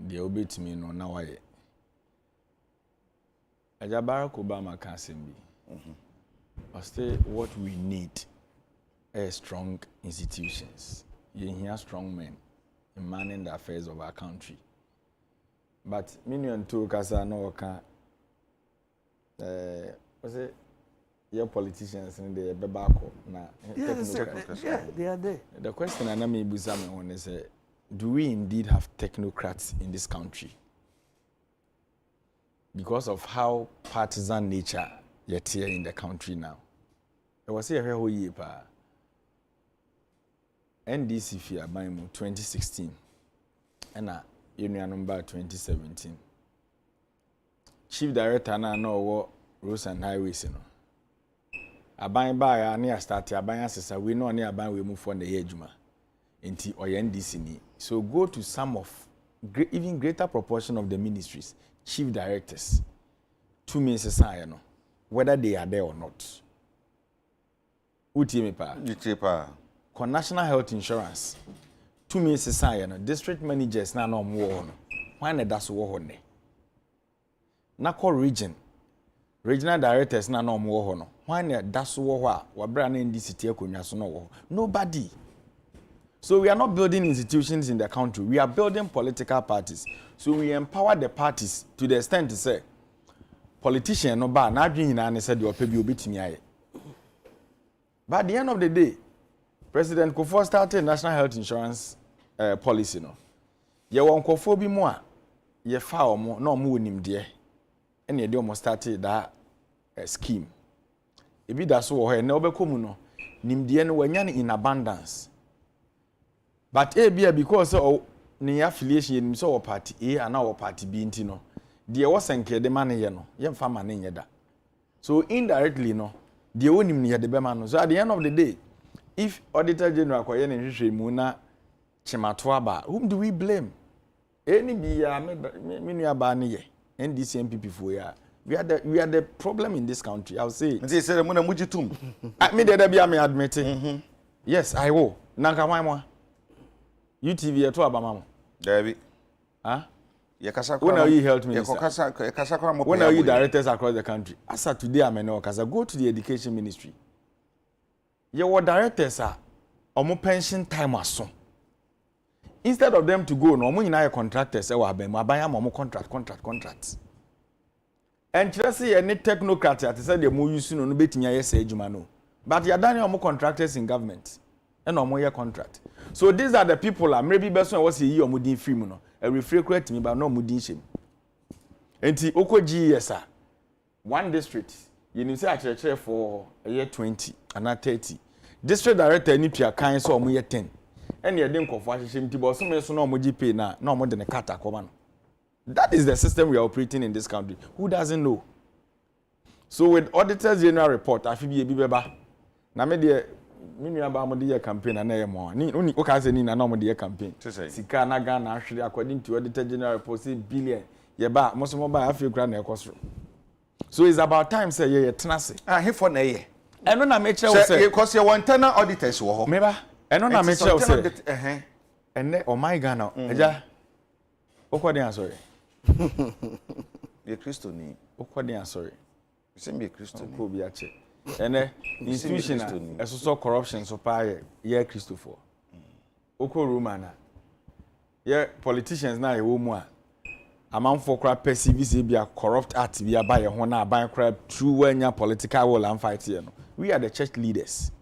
B: They obey to me no now. Barack Obama can't send me. But still, what we need is strong institutions. You hear strong men in managing the affairs of our country. But million two kasa no can. Was it your politicians in the Bebako na?
C: Yes, yeah, they are there.
B: The question I may be on is, do we indeed have technocrats in this country? Because of how partisan nature yet here in the country now. I was here whole year pa. NDC fear by 2016 and union number 2017. Chief Director na no Roads and Highways no. Aban ba near start aban asesa we no near aban we move for the year juma. Enti NDC ni. So go to some of even greater proportion of the ministries, chief directors, 2 means no, whether they are there or not. Uti me pa. National health insurance, 2 means no, district managers na no more no. Why na that's wo ne? Na call regional directors na no more no. Why na that's wo a wabra na NDC tie konwa so no wo. Nobody. So we are not building institutions in the country. We are building political parties. So we empower the parties to the extent to say, politician no ba na adwin na say de opa bi obetimi aye. But at the end of the day, President Kufuor started national health insurance policy no. Ye won Kufuor bi mu a ye fa omo na omo wonim de. And ye de omo started that scheme. Ebi da so wo he na obekomu no nimde no wanya in abundance. But because ni affiliation so party A and our party B no. The was enke de man ye no. Ye mfa man nye da. So indirectly no, the onim ni de be man no. So at the end of the day, if Auditor General kwaye ne hwehwe mu na chemato aba, whom do we blame? Any be ya me nua ba ne ye. NDC MPP for ya. We are the problem in this country. I'll say.
A: They say mo na mujitum.
B: Me dey be am admit. Yes, I will. Nanka wan mo. UTV to abamamo.
A: David.
B: Huh?
A: When
B: are you health minister? When are you directors across the country? As of today, I'm no kasa. Go to the education ministry. Your directors are omo pension time aso. Instead of them to go, no omo nyina contractors e wa abem abaya omo contracts. And just say any technocrat at say dem use no betinya yes ejuma no. But you are done omo contractors in government. And no more contract. So these are the people that maybe person was a year mudin free no. A refractory me but no mudin shame. Enti oko GS one district you need say a for a year 20 and not 30. District director ni pia kan so omo year 10. And ye dem kofa hye mti bo so me so no omo GP na omo de ne kata koma no. That is the system we are operating in this country. Who doesn't know? So with Auditor's General report afi bi beba na me de Minu aba mo dey campaign na ye mo ni o ka say ni na mo dey campaign sika na Ghana ahwere according to Auditor General report say billion ye ba mo so mo ba Africa na ekosoro. So it's about time say ye tenase
A: he for na ye
B: eno na me kire wo say
A: because you want internal auditors wo ho
B: me ba eno na me kire wo say ene o my Ghana eja okodi ansori
A: Be Christo ni.
B: Okodi sorry.
A: You say be Christo ni.
B: Ko bi ache. Ene institution so corruption so pa ye Christopher. Oko Roman ye politicians na ye wo mu a amanfo kra perceive be a corrupt act be aba ye ho na aban kra true wanya political will and fight here no. We are the church leaders.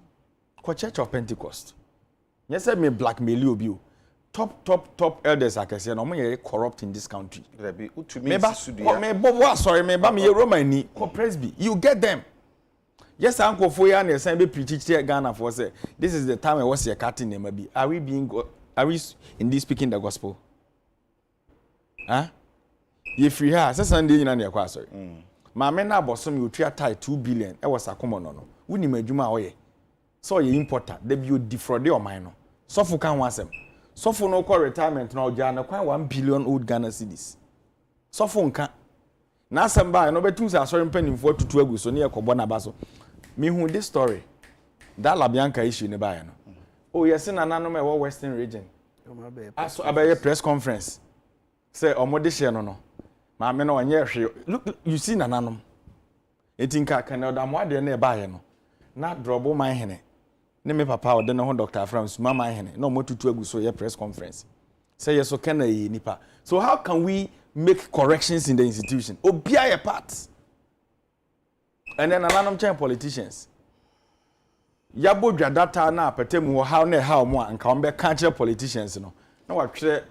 B: Ko Church of Pentecost. Yes, me blackmail you obi. Top elders akese no mo ye corrupt in this country.
A: Be utumi
B: sudia. Me bo sorry me ba me Roman ni ko presby. You get them. Yes, Uncle Foya and the be preach here Ghana for say this is the time I was your cutting name be. Are we indeed speaking the gospel? Huh? If free her, say Sunday in your sorry. My men na bosom you try tie 2 billion. I was a common no. Wuni madwuma oye. So you importer, they be you defraud your mind no. So for can want them. So for no call retirement no Ghana quite 1 billion old Ghana cedis. So for nka. Na samba no betu say sorry mpanim for tutu agu so ne yakobo na baso. Me who this story. That Labianca issue ne ba no. Oh yes na nanom e Western region. Aso abaye press conference. Say omode hye no no. Ma me no onye hwe. Look you see na nanom. Etinka Canada mo ade na e ba no. Na drobo man hene. Ne me papa ode ne ho Dr. France mama hene. No mo tutu agu so ye press conference. Say yes so can e nipa. So how can we make corrections in the institution? Obia your part. And then another chain politicians. Yabo data na petemu how more and come back country politicians no. No what share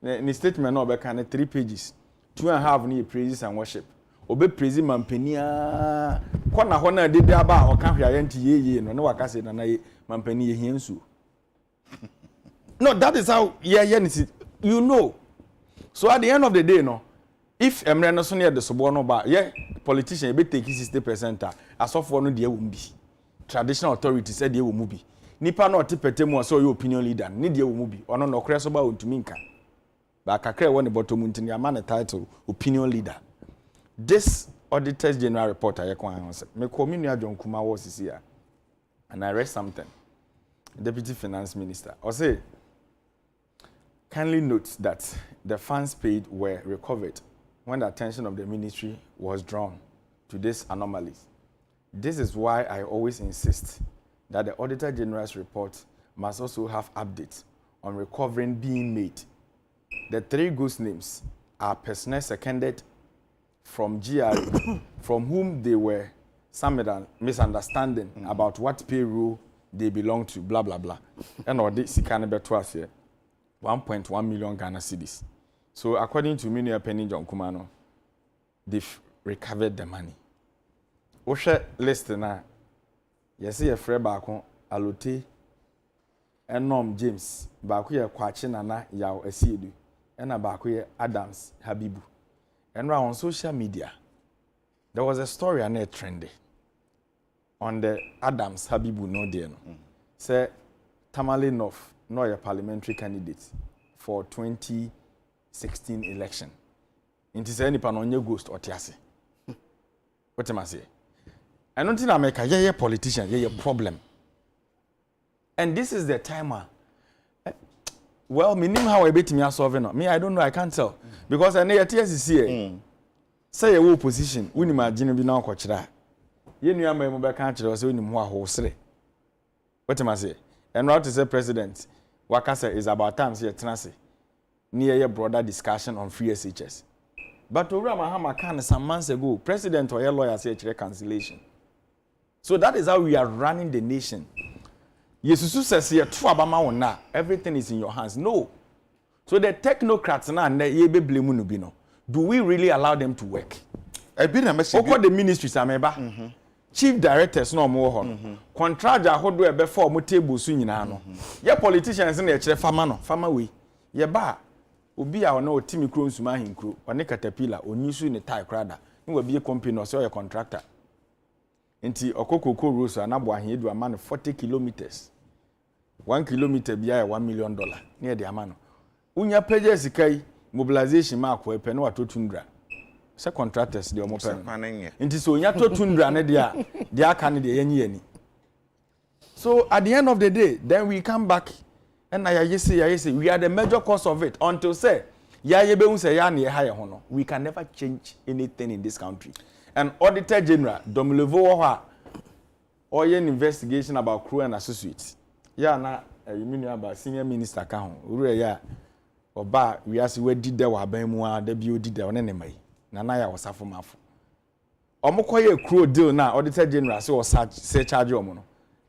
B: the statement no be can 3 pages. 2.5 ni praises and worship. Obe praise mampenia. Kwa na ho na dede aba o kan hwa yenti ye no ne waka se na na mampeni ye hiensu. No, that is how you know. So at the end of the day no, if emre no so near the sobo no ba yeah politician be take 60% as of no de wo bi traditional authority said de wo mu bi nipa no otepetemu so your opinion leader ni de wo mu bi ono no kre so ba ontumi nka ba kakra won the bottom ntini ama na title opinion leader. This Auditors General report ayekwan say me community adjon kuma was here and I read something. Deputy Finance Minister or say kindly note that the funds paid were recovered when the attention of the ministry was drawn to these anomalies. This is why I always insist that the Auditor General's report must also have updates on recovering being made. The 3 ghost names are personnel seconded from GRA, from whom they were some misunderstanding about what payroll they belong to, blah, blah, blah. And all this, twice here. 1.1 million Ghana cedis. So according to Minister Penny John Kumano, they've recovered the money. Osha list na yesi ye frɛ baako Alote Enom James baako ye Kwachi Nana Yaw Asiedu ena baako ye Adams Habibu. And on social media there was a story and a trendy on the Adams Habibu no there no. Say Tamale North no a parliamentary candidate for 2016 election. Inti say nipa no nye ghost otiase. What am I say? I don't think America yeah politician yeah problem. And this is the timer. Well, me know how I bet me solve no. Me I don't know, I can't tell. Because I know TSC here. Say your opposition, we imagine be now kwachira. Ye nua ma mo be kan kire say onim ho ahosere. What am I say? And what to say president Wakasa is about time say tenase. Near your broader discussion on free SHS. But Ora Mahama can some months ago, president or your lawyer say cancellation. So that is how we are running the nation. Yesusu says here na everything is in your hands. No. So the technocrats na ye be blame no bi no. Do we really allow them to work?
A: I been a message.
B: Oko the ministries ameba. Chief directors no mo ho. Contract ahodo e be for mo table so nyina no. Ye politicians na e kire farmer we. Ye ba obi a ona otimi kro nsuma ahinkro. One caterpillar onyisu ne tie krada. Ni wa bi company no so ye contractor. Nti okokoko roads anabo ahie du ama no 40 kilometers. 1 kilometer bia $1 million. Near the amano. Unya pages sikai mobilization mark we pe no atotundra. Se contractors de omo pe. Nti so unya totundra ne de aka ne de yenyi ani. So at the end of the day, then we come back and I say we are the major cause of it until say ya ye be hu say ya na ye ha ye ho no we can never change anything in this country. And Auditor General Domlevo wo ha oye investigation about crew and associates ya na you mean about senior minister ka ho uru ya oba we as we did there wa ban mu a da bi odi there one ne mai na ya wasafo mafo omokoye crew deal na Auditor General say charge omo no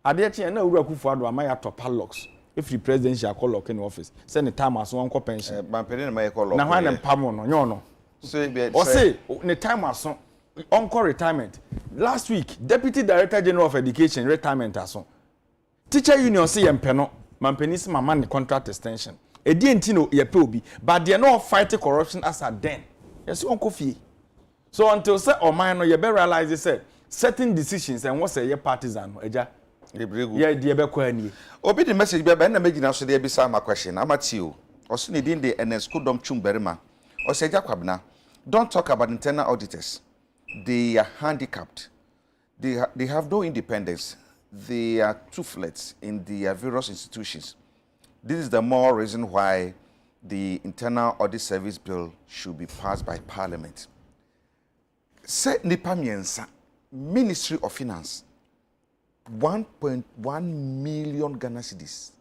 B: Adekye na uru akufo ado ama ya top locks if the presidential call lock in office send the time as one pension
A: mampeni na mai call lock
B: na hwan na mpamo no nyo no
A: so be
B: o say the time as on retirement last week Deputy Director General of Education retirement aso teacher union say yempe no mampeni se mama ne contract extension edi enti no ye pe obi but they no fight corruption as a den yes on kofie so until say oman no ye be realize say certain decisions and what say ye partisan no eja yeah die be kwa ani
A: obi the message be na magina so dey bisa ma question amati o oso ne din de enesco dom chumberima o say Jakwabna don't talk about internal auditors. They are handicapped. They have no independence. They are toothless in the various institutions. This is the more reason why the Internal Audit Service Bill should be passed by Parliament. Say nipa miensa Ministry of Finance 1.1 million Ghana cedis.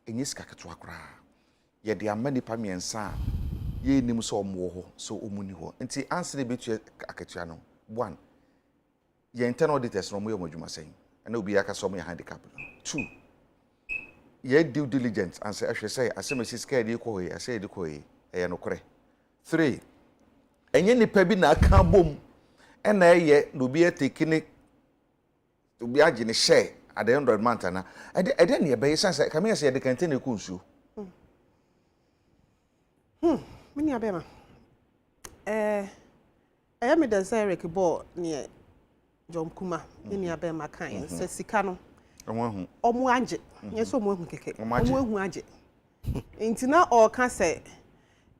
A: Enyes kaketwa kra. Ye de amani nipa miensa ye nim so omwo so omuni ho. Nti answer be to aketwa no. One, your internal auditors no mo adwuma sen and obi aka so mo handicap. Two, your due diligence and say ahwe say asem si scared e ko he say e ko he e no kore. Three, enye nipa bi na aka bom e na ye no bi atekini obi age ne share at the end of the month na e de ne be say come here say de kan tene ko nsuo.
D: Mini abema I me the Eric Bo near John Kuma, in your bema kind, says Sicano. Omu anje, yes, omu keke, omu anje. Intina or can say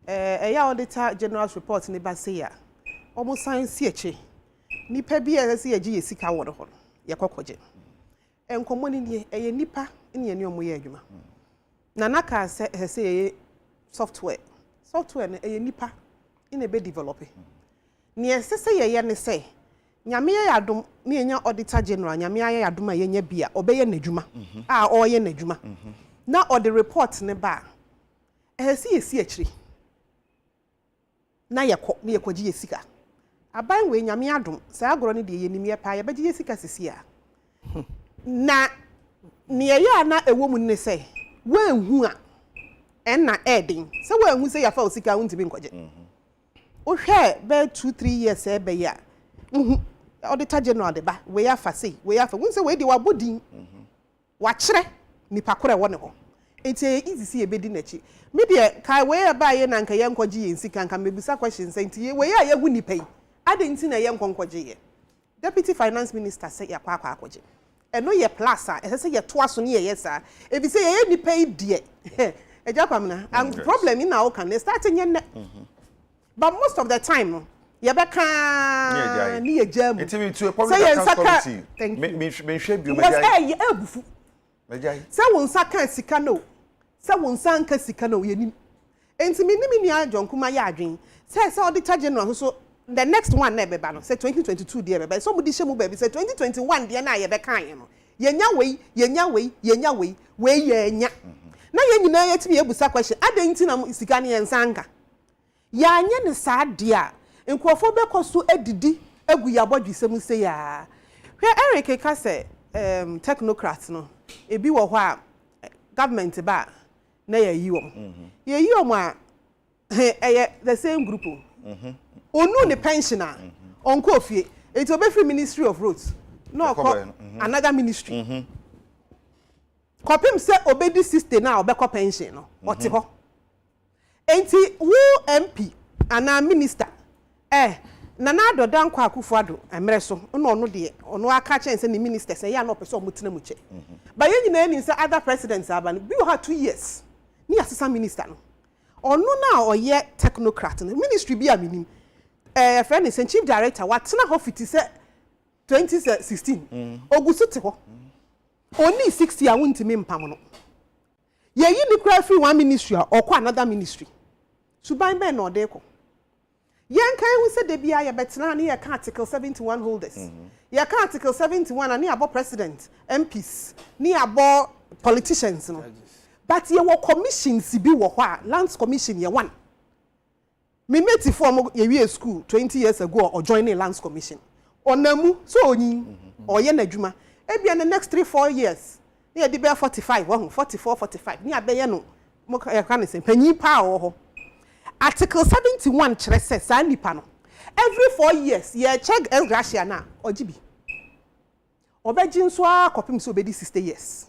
D: a auditor general's report in the Basia. Almost science CH. Ni pebi as a G. Sika water hole, Yakokoje. And common a nipa in your new moyaguma. Nanaka say software a nipa in a bed developing. Near sese ye ne say nyame ya adom ne enya auditor general nyame ya adom a yenya bia obeye n'adwuma a oye n'adwuma na o the report ne ba ehesi esi akiri na yekwaji yesika aban we nyame adom sa agoro ne de yenim ye pa ye beji yesika sisi a na ne ya na ewo mu ne say wanhu a enna edin se wanhu se ya fa osika wuntimi nkwaje Ohe be 2-3 years be ya. Auditor General de ba we ya fa sei we ya fa won say we de wabodin. Wa kire nipa kore woni ho. Enti easy see e bedi nachi. Me de kai we ya ba ye na nka ye nkwaji ye nsika nka mebisa question say enti we ya ye hu nipa yi. Ade nti na ye nkwaji ye. Deputy Finance Minister say ya kwa akwaje. Eno ye plus a ese ye to aso ne ye yesa. E bi say ye nipa yi de. Ejakwamna and problem in now can start nye. But most of the time, Yabaka near German. It's to a public committee. Me should be someone Saka Sikano. Someone Sanka Sikano, you need. And to me, John Kumayadrin says Auditor General. So the next one never ban. Say 2022, dear, but somebody should baby. Say 2021, dear, now Yabaka. Yenya way, where yenya. Now you know to be able to question. I didn't know Sikani and Sanka. Ya anya ne sadia nkrofo be koso edidi egu ya bodwisem se ya hwe Eric ka se technocrats no ebi wo ho a government ba na ya yi wom ya yi wom a the same group onu ne pensioner onko ofie it obe free Ministry of Roads no another ministry kopim se obedi sister na obekọ pension no ote ho enti wo MP ana minister na adodan kwa Akufo-Addo emre so no de ono aka chen se ni minister se ya no person mutena mu che ba ye nyina ni se other presidents aban bi wo ha 2 years ni assistant minister no ono na oye technocrat no ministry bi aminim friend is chief director watena ho fiti se 2016 ogusu te ho oni 60 a wuntimi mpam no ye yi ni kra free one ministry or kwa another ministry suban be no de ko yen kan hu se de bia ye betena ne ye ka article 71 holders ye ka article 71 and ne abo president MPs ne abo politicians no but ye wo commissions bi wo ho a lands commission ye one me mate form ye wie school 20 years ago or joining lands commission onamu so onyi oye na adwuma e bia the next 3-4 years ne ye de be 45 44 45 ne abeye no mo ka ne se panyi pa ho Article 71 chere se sa nipa no every 4 years ye check El Gracia na ojibi obeji nso a kopim so obedi 60 years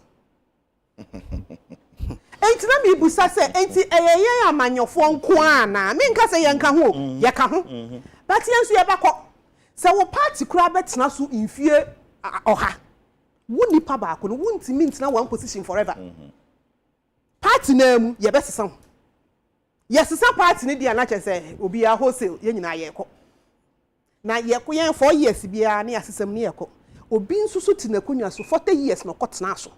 D: enti na mi busa se enti eyeye amanyofo nko ana me nka se ye nka ho ye ka ho but ye nso ye bakọ se wo party kura betena so infie oha wo nipa ba ko no wo ntimi ntina one position forever party na mu ye besesa yes some party ni dia na che obi a wholesale ye nyina ye ko na ye ko yen 4 years bia na asesam ni ye ko obi nsusu tinakunya so 40 years no kotena so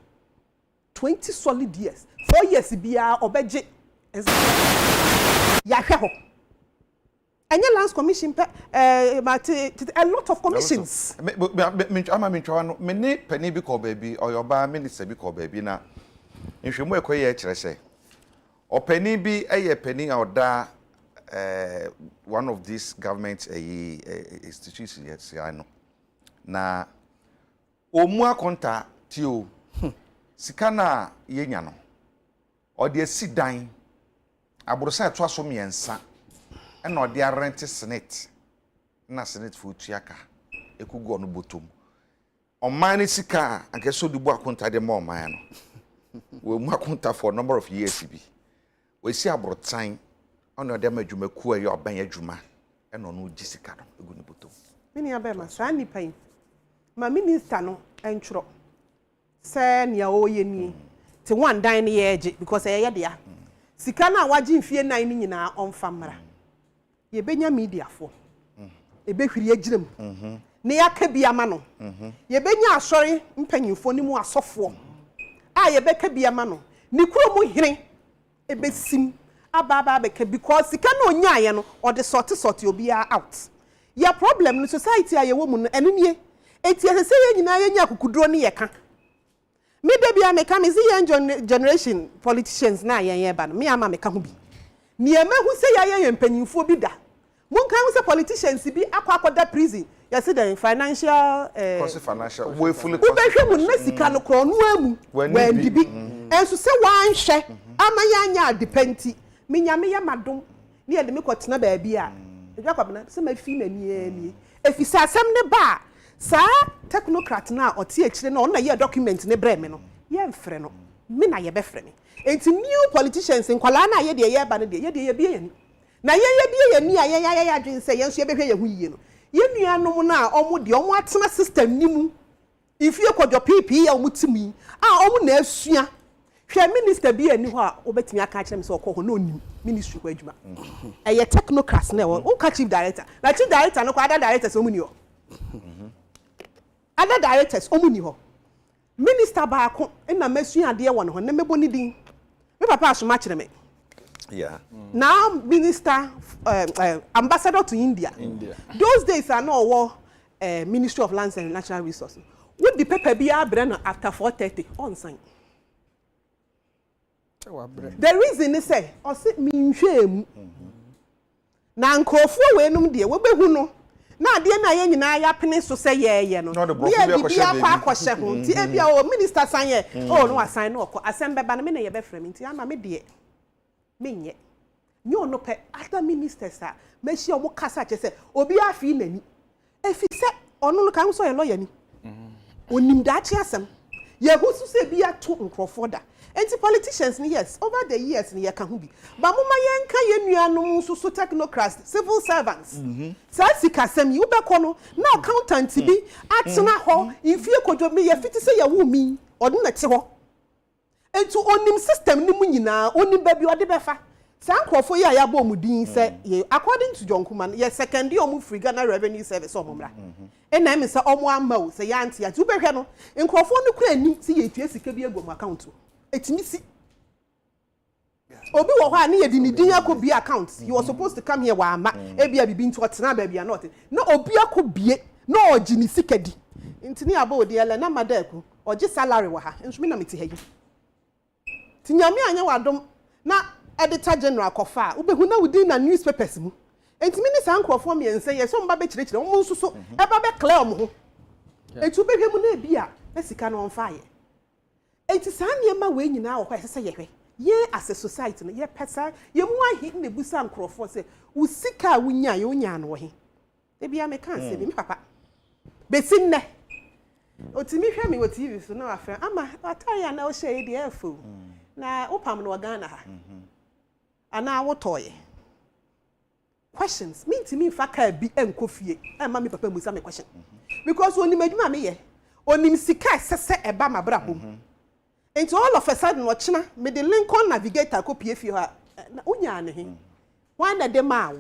D: 20 solid years 4 years bia obeje ya hwe ho anya lands commission a lot of commissions
A: me twa no me ne pani bi ko baabi oyoba minister bi ko baabi na nhwemu ekoye kire se openi bi eye penny oda one of these government institutions yes I know na omu akonta tio sika na yenya no ode asidan aborosa to aso miensa na ode rent senate na senate fu tuaka ekugu no botom oman sika anke so dubu akonta de mo oman no we mu akonta for number of years bi we see abrotan on the adwuma ku ayo oban adwuma e no no gisika no egu ne botom
D: mini abema sa ni pan ma minister no entro se nia oye ni te one dan ne yeje because ye de ya sika na waje mfie nan ni nyina onfamra ye benya media fo e be hwiri agirem ne yaka bia ma no ye benya asori mpanyimfo ni mu asofo a ye beka bia ma no ni kuro mu hene ebesim ababa beka because sika no nya ye no or the sort obi out ya problem no society aye wo mu no eno nie eti ese ye nyina ye nya kokuduro ne ye ka me de bia me ka me see young generation politicians na ye ba no me ama me ka ho bi ni e mahu se ya ye mpanyimfo bi da mun kan se politicians bi akwakoda prison ya se the financial
A: financial we fully
D: ubehwe mu na sika no kro no amu wandi bi enso se wanhwe amanya depenti menyame ya madom ne ye de me kotena ba bi a edwakobna se ma fi mani emi efisa asem ne ba sa technocrat na oti akire na ona ye document ne bre me no ye mfre no me na ye be frɛ me enti new politicians nkwala na ye de ye ba ne de ye bi ye ni na ye bi ye ni a ye adwen se ye nso ye behwe ye hu yiye no ye nuanom na omo de omo atena system ni mu ifie kodwo pp ya omo timi a omo na asua hwe minister bi ani ho a obetimi aka kire me se okọ ho na onim ministry kwa adwuma eye technocrats na o ka chief director na chief director no kwa other directors omo ni ho other directors omo ni ho minister ba ko na masua ade wo ne ho na mebo ni din me papa asoma kire me
A: yeah
D: now minister ambassador to India those days are no war Ministry of Lands and Natural Resources with the paper be abrana after 4:30 on sign the reason is say o say mi nhwem na nkofo we num de we behu no na de na ye nyina ya pene so say ye no ye bi akwa ho nti e bia o minister sign ye oh no assign no okọ asembe ba na me na ye be frɛ me nti ama me de menye nyo no pe other ministers a meshi omo kasa che se obi afi nani efi se ono no kan so ye lawyer ni onim da che asem ye husu se bi ato nkrofo da enti politicians ni yes over the years ni ye ka hu bi ba moma ye nka ye nuanom so technocrats civil servants sa sika sem yi ubekọ no na accountant bi atena ho ifie kodwo me ye fiti se ye wu mi odun na te ho enti onim system ni mu nyina onim ba bi ode befa san krofo ya ya bo mudin se according to John Kuman ye second year omu free Ghana Revenue Service omumra na me se omu amawo se ya antia tu behwe no nkrofo no kura ni se ye tue sika bi egom account etimi si Obi wo ho ani ye di ni din akobie account. He was supposed to come here wa ama. Ebia bibi nti otena ba bia not. Na obi akobie na oji ni sikadi. Ntini aba odi ele na madaku. Oji salary wa ha. Nso mi na meti ha yi. Tinyame anya wadom na editor general kofa. Ubehu na wudi na newspapers mu. Enti mi ni san krofo mi ense ye so mba be kirekire mo nso so e ba be clear mo ho. Enti ubehwe mu na ebia na sika no onfa ye. Enti san niema we nyina wo kwa sese ye hwe. Ye as a society no ye pesa ye mu ahi na busa nkrofo se usika wunya ye unya no he. Ebia me kan se bi mi papa. Besin ne. Otimi hwe mi wo TV so na afra ama ataya na o shey de efo. Na opam no Ghana ha. Ana wo toye. Questions mean to me faka bi enkofie e ma me papa musa me question because onim adwuma me ye onim sika sese eba mabra bom and all of a sudden wo chena me the Lincoln navigator ko pie fie ha na unya ne he wan na de ma wo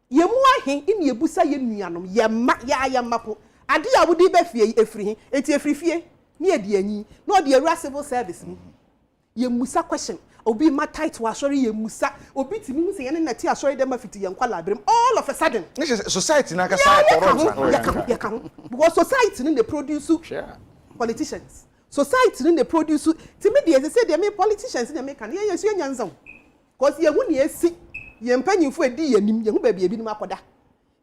D: ye mu ahen in ye busa ye nuanom ye ma ya mapo ade ya wodi be fie efri he enti efri fie ne ye de anyi na o de area civil service ni ye musa question obi ma tight wa sorry ye musa obi timi mu se ye na ti asori dem afiti ye nkwa labrem all of a sudden
A: society na ka sai corrupt
D: ya kan because society ni dey produce politicians society ni dey produce timi dey say dey me politicians dey me kan ye yesu nyanzam because ye hu ne esi ye mpanyimfo edi ye nim ye hu ba bia bi nim akoda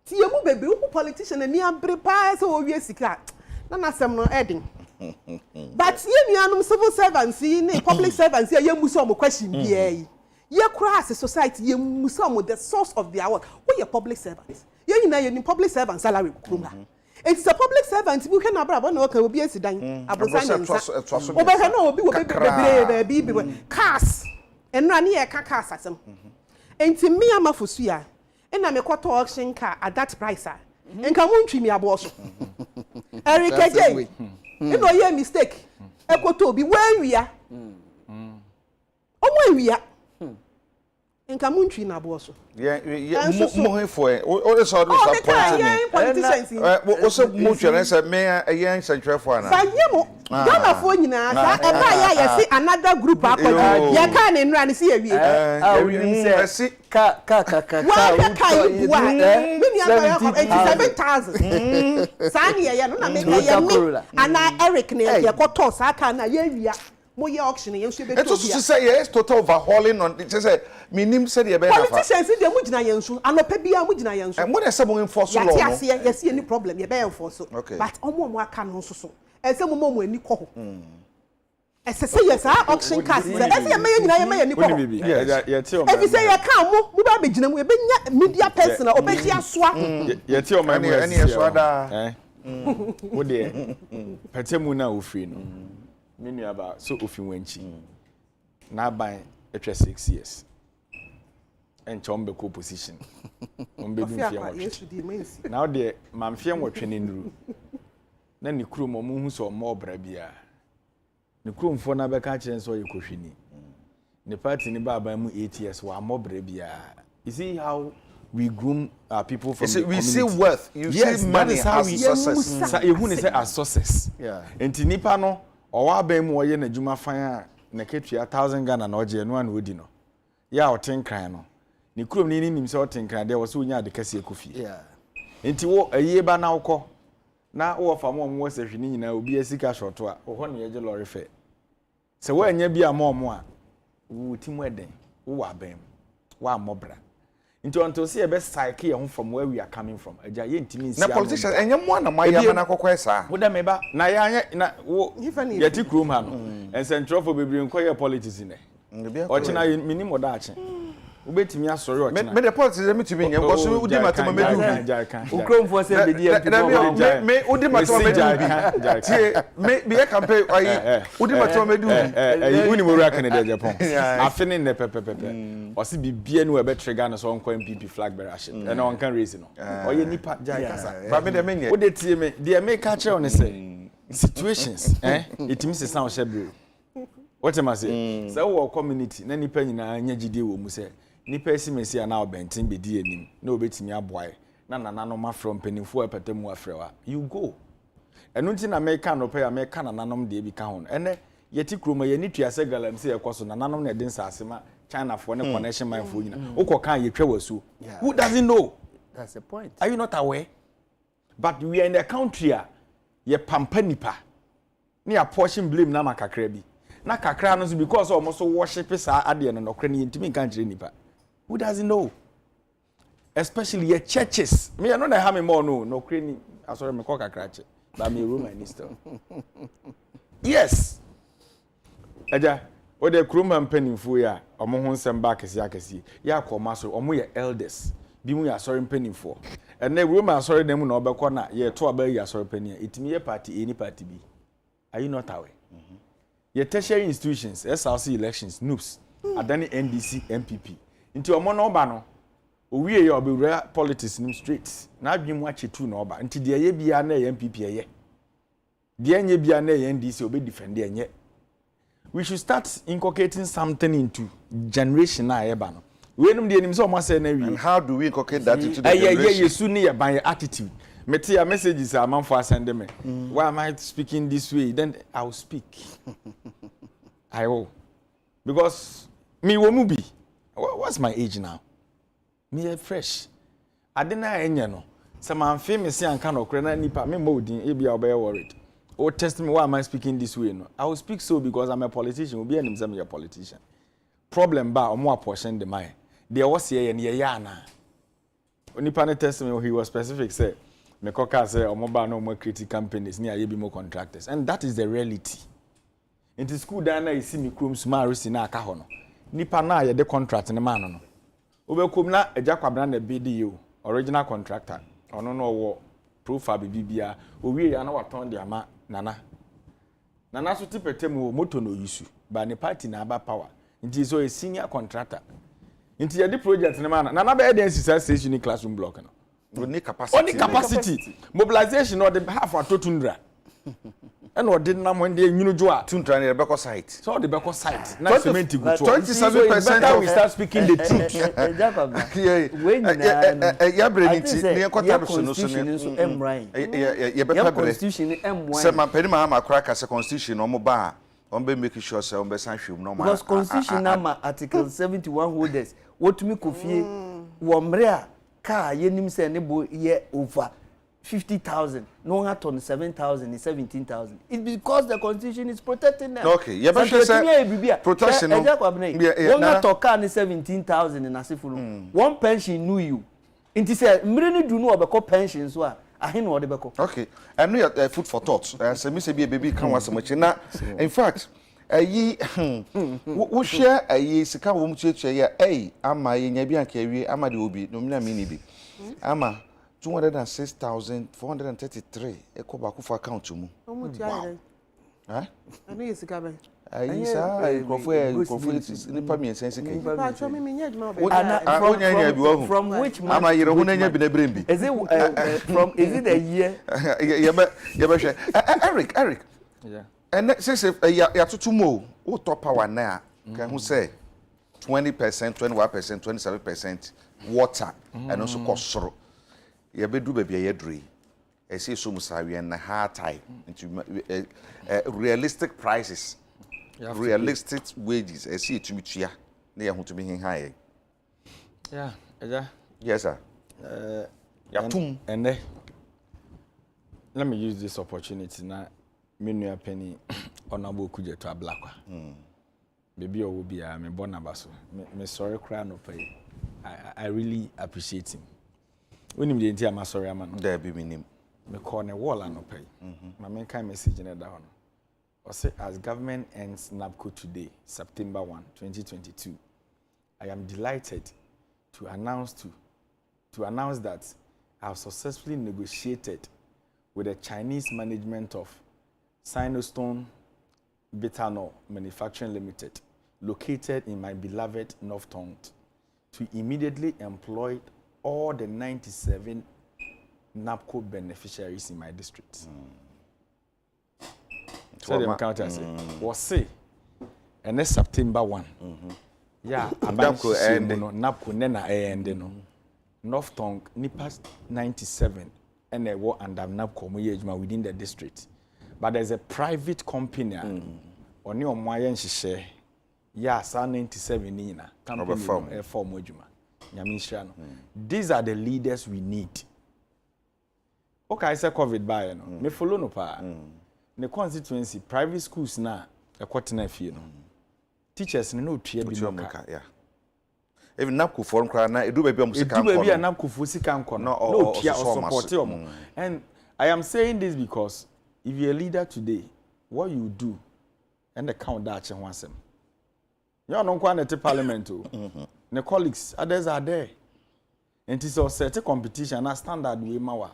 D: ti ye mu bebe hu politician ni abre pa so owie sika na nasem no edin. But ye nuanom civil servants ni public servants ye muso mo question bia yi ye kura as a society ye muso mo the source of their work we ye public servants ye nyina ye ni public servant salary kurumba it's a public servant we can abra bo na o ka obi asidan abosan nsa oba he na obi wo bebre be cars enra ne ye ka cars asem enti me amafosu ya na me kwato auction car at that price a enka mu ntwi mi abo so Adekye you know your mistake. Ekoto bi wanwia. Omwanwia. Enka muntwi na bo so.
A: Mo hefo e. O so do support me.
D: Politicians.
A: O so mo twere say me yen sentwefo ana.
D: Fanyemo. Ghana fo nyina sa e ba ya see another group akodi. Ye ka ne nra ne se awie.
C: Say ka.
D: Wa ka ibuwa. Mini aka 87,000. Sa ne ye no na me ye ana Eric ne ye koto sa ka na ye wia. Mo ye auction ye nso be to.
A: It was to say yes total overhauling on it say minim said ye be na fa.
D: Politicians dey mu gina yensu anopa bia mu gina yensu.
A: And when they say mo enforce law no.
D: Yes see any problem ye be enforce. But omo aka no nso so. Ese mo ani kɔ ho. Ese say yes auction cars. Ese ye me nyina ye me ani kɔ ho.
B: Ye tie o ma.
D: Ebi say ye ka mo ba be gina mu e be nya media person obeti asoa.
B: Ye tie o ma mo.
A: Ani asoa da.
B: Wo de patemu na ofri no. Menu about so ofin wanchi na ban etwa 6 years en chombe ko position on be dum fie watch now de man fie watch ne nuru na ni kuro mo hu so mo obra bia ni kuro mfo na be ka kire so ye kohwini ni party ni baba mu 8 years wa mo obra bia you see how we groom our people from the community.
A: See worth you see money as success
B: you hu ni say as success enti nipa no owa ban mu oye na djuma fan a na ketua 1000 Ghana na oje no an odi no ya otenkran no ni krom ni nim se otenkran de wo se onya de kase ekofie enti wo aye ba na wokɔ na wo fa mo mo se hwini nyina obi asika shoto a wo ho na ye je lorry fe se wo anya bi amomo a wo timu eden wo wa ban wa mobra nti onto se e be cycle ye ho from where we are coming from aja ye ntimi nsia
A: na politicians enye mo na maye na kokɔ esa
B: wo da meba na ya anya na wo ye ti krom ha no ensentrofo bebre nko ye politics ne ochina minimo da ache ubetimi asori ochina
A: me the politics me timi nyem koso udi matama medu
C: ukromfo se be di
A: me udi matama medu tie me be campaign ayi udi matama medu
B: uni mo ra kan de Japan afini ne pepepepe osi bibia no e be trigger no so onko MPP flag bearer ship and on kan raise no oye nipa jai kasa
A: ba me de menye
B: wo de tie me de me ka kire on say situations itimi se sound shebre what am I say say wo community na nipa nyina anya gide wo mu say nipa esimesi na obentin be di enim na obetimi aboae na nanano ma from penifo epatemu afrewa you go enu nti na meka no pe ya meka nananom de bi ka ho ene yeti kroma ye ni tuase galam se ekoso nananom na den sase ma China for ne connection man for you. Oko kan ye twa wasu.
C: Yeah.
B: Who doesn't know?
C: That's the point.
B: Are you not aware? But we are in a country ye pampa nipa. Ni a portion blame na makakra bi. Na kakra no so because almost worship sa ade no nokra ni ntimi kan kire nipa. Who doesn't know? Especially your churches. Me I know na ha me more no kreni. Asore me call kakra che. But me Romanist. Yes. Eja, o de kroma mpanimfo ya, omo ho nsem ba akesi. Ya akoma so omo ye elders. Bi mu ya asore mpanimfo. Ene Roma asore dem na obekọ na ye to aba ya asore pani. Itimi ye party any party bi. Are you not aware? Your tertiary institutions, SRC elections, NUPS, adani NDC, MPP. Nti omo no ba no. Owie ye obewura politics nim straight. Na adwemu achetu na oba. Nti de ye bia na ye MPP ye. De enye bia na ye NDC obe defend enye. We should start inculcating something into generation na eba no. We num de enim so omo say na wi.
A: And how do we inculcate that into the generation?
B: Yesu ni ye ban attitude. Meti ya messages a man for send me. Why am I speaking this way? Then I will speak. I will. Because me wo mu bi. What's my age now? Me fresh. Adena enye no. Se man fe me se anka no kre na nipa me modin e bia obey worried. O test me why am I speaking this way no? I will speak so because I'm a politician. Obi enim say me a politician. Problem ba omo apportion the mind. There was here ye ya na. Onipa ne test me he was specific say me koka say omoba no more creative companies ni aye bi more contractors and that is the reality. In the school da na isi mi krom smart si na aka ho no. Nipa na ye de contract ne man no. Obekom na eja kwabna na BDO original contractor. Ono no wo profile bibia owie ya na waton de ama nana so tipete mu moto no yisu ba ne party na aba power. Nti so a senior contractor. Nti ye di project ne man nana be agency station in classroom block no.
A: Only capacity.
B: Mobilization or the half a totundra. And what did nam when they knew Joa?
A: Tuntra near Beko site.
B: So the Beko site.
A: 27%
B: we start speaking the truth.
A: Yeah, bring it near
C: constitution.
A: Some Penima crack as a constitution or mobile. On be making sure so on be sanction no
C: because constitution number article 71 holders. What me coffee womrea car yenim say nebo ye over 50,000 no hat on 7,000 is 17,000. It's because the constitution is protecting them.
A: Okay, yeah, but you say protection.
C: One hat on car is 17,000 in asifulu. One pension knew you. Inti say mreni do no obeko pension so ahin wo de beko.
A: Okay, I know your food for thought. Say me say be baby kan was much na. In fact, wo share sika wo mutue ya ama ye nya bi anka wi ama de obi no mina mini bi. Ama 206,433 ekoba ku for account mu.
D: Wow.
A: Eh?
D: Ani yesika be.
A: Ayisa krofo nipa mi ensense kai.
D: Pa cho me nya adwuma
A: be.
C: From which month?
A: Ama yere hu na nya bi na brembi.
C: Is it is it a year?
A: Eric.
B: Yeah.
A: And since ya tutu mo o top power na kan hu say 20%, 21%, 27% water and also kosoro. Ya bedu ba bia yedri. Esi so musawi na hard time into realistic prices. Realistic wages. Esi etumi tua na ya hu to be high.
B: Yeah,
A: yes sir.
B: And let me use this opportunity now. Menu penny honorable kuje to ablakwa. Baby o be me born abaso. Me sorry cry no pay. I really appreciate him. When him dey enti am sorry am no.
A: There be me name.
B: Me call ne wall no pay. My main kind message na da ho no. O say as government ends NABCO today, September 1, 2022. I am delighted to announce that I have successfully negotiated with the Chinese management of Sinostone Bitano Manufacturing Limited, located in my beloved North Tongt, to immediately employ all the 97 NABCO beneficiaries in my district. So the counter say, was say, and next September 1. Yeah, NABCO nena no. North Tongt nipas 97 and they were under NABCO within the district. But there's a private company on your Mayan share Yeah, sa 97 ni na. Campaign form adwuma. Nyame no. These are the leaders we need. Okay, I say COVID by no. Me follow no pa. The constituency private schools na ekotena fie no. Teachers no tue bi maka.
A: Yeah. Even napku forum kra na edu baby
B: sika nko. Edu baby napku fu sika nko no tue o support omo. And I am saying this because if you're a leader today, what you do and the count that chen wansem. You no kwa na te parliament o. The colleagues others are there. And it is a set competition na standard we mawa.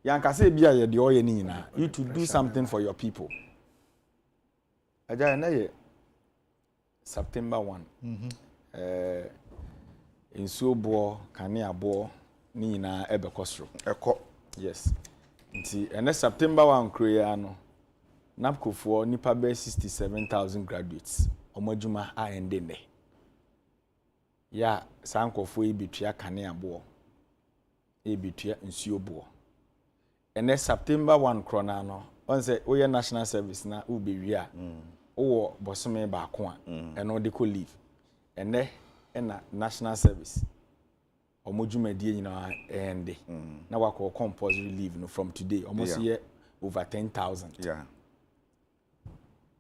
B: Yanka say bia ye de oye ni nyina. You to do something for your people. Aja na ye September 1. Nsuobo kaneabo ni nyina ebekosro. Eko. Yes. Nti ene September 1 kroya no. Napkofo nipa be 67,000 graduates. Omodwuma a ende ne. Ya sankofo ebitua kaneabo. Ebitua nsuobo. Ene September 1 krona no. On say oye national service na ubewia. Owo bosome ba ko a eno de ko leave. Ene na national service. Omodwumadie nyina ende. Na wako compulsory leave no from today. Almost here over 10,000.
A: Yeah.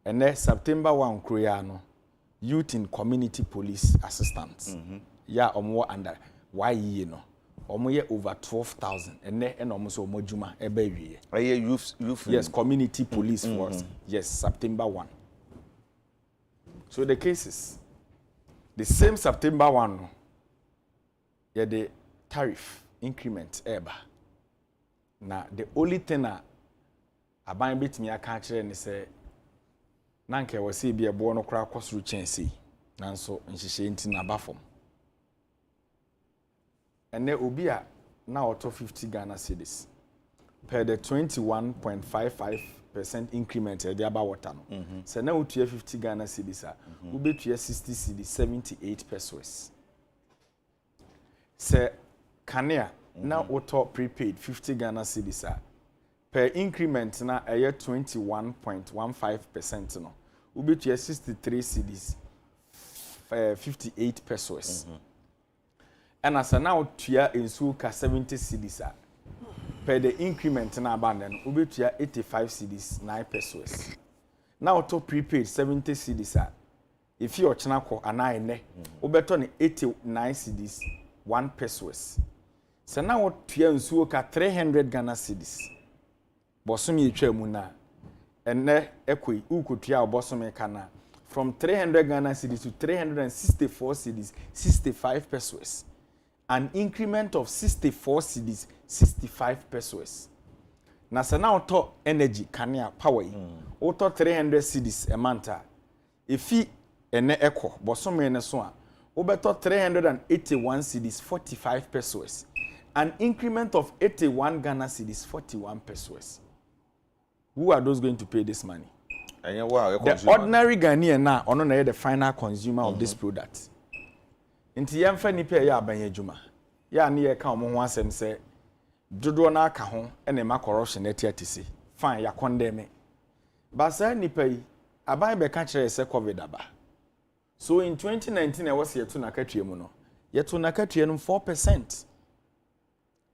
B: Ene September 1 kroya no. Youth in community police assistants. Ya omo under YE no. Omo ye over 12,000. Ene omo so omodwuma ebe wie.
A: Aye youth.
B: Yes, community police force. Yes, September 1. So the cases, the same September 1, yeah, the tariff increment eba. Now the only thing I buy bit me a catcher and say, Nanke was see be a born or crack was through chancy. Nanso and she ain't in a baffum. And there will be a now auto 50 Ghana cedis per the 21.55% increment at the water. So now we 50 Ghana cedis, we be 60 cedis, 78 pesos. So Kenya now auto prepaid 50 Ghana cedis per increment na a year 21.15% no. We be 63 cedis, 58 pesos. And as now tia in suka 70 cedis per the increment na abandon we be 85 cedis 9 pesos. Now to prepaid 70 cedis if you chinako anai ne we beto ni 89 cedis 1 pesos. So now tia in suka 300 Ghana cedis. Bosomi etwa mu na enne ekoi ukutua obosomi kana from 300 Ghana cedis to 364 cedis 65 pesos. An increment of 64 cedis, 65 pesos. Na se na auto energy kania power auto 300 cedis a month. If he ene echo bosome ene so a obeto 381 cedis 45 pesos. An increment of 81 Ghana cedis 41 pesos. Who are those going to pay this money? The ordinary Ghanaian na ono na the final consumer of this product. Inti yemfa nipa ya abanye djuma ya ne ye ka omo ho asem se dodo na aka ho ene ma corruption etiatisi fine ya condemn ba sa nipa yi aban be ka kire se covid aba so in 2019 e was yetu na katue mu no yetu na katue no 4%.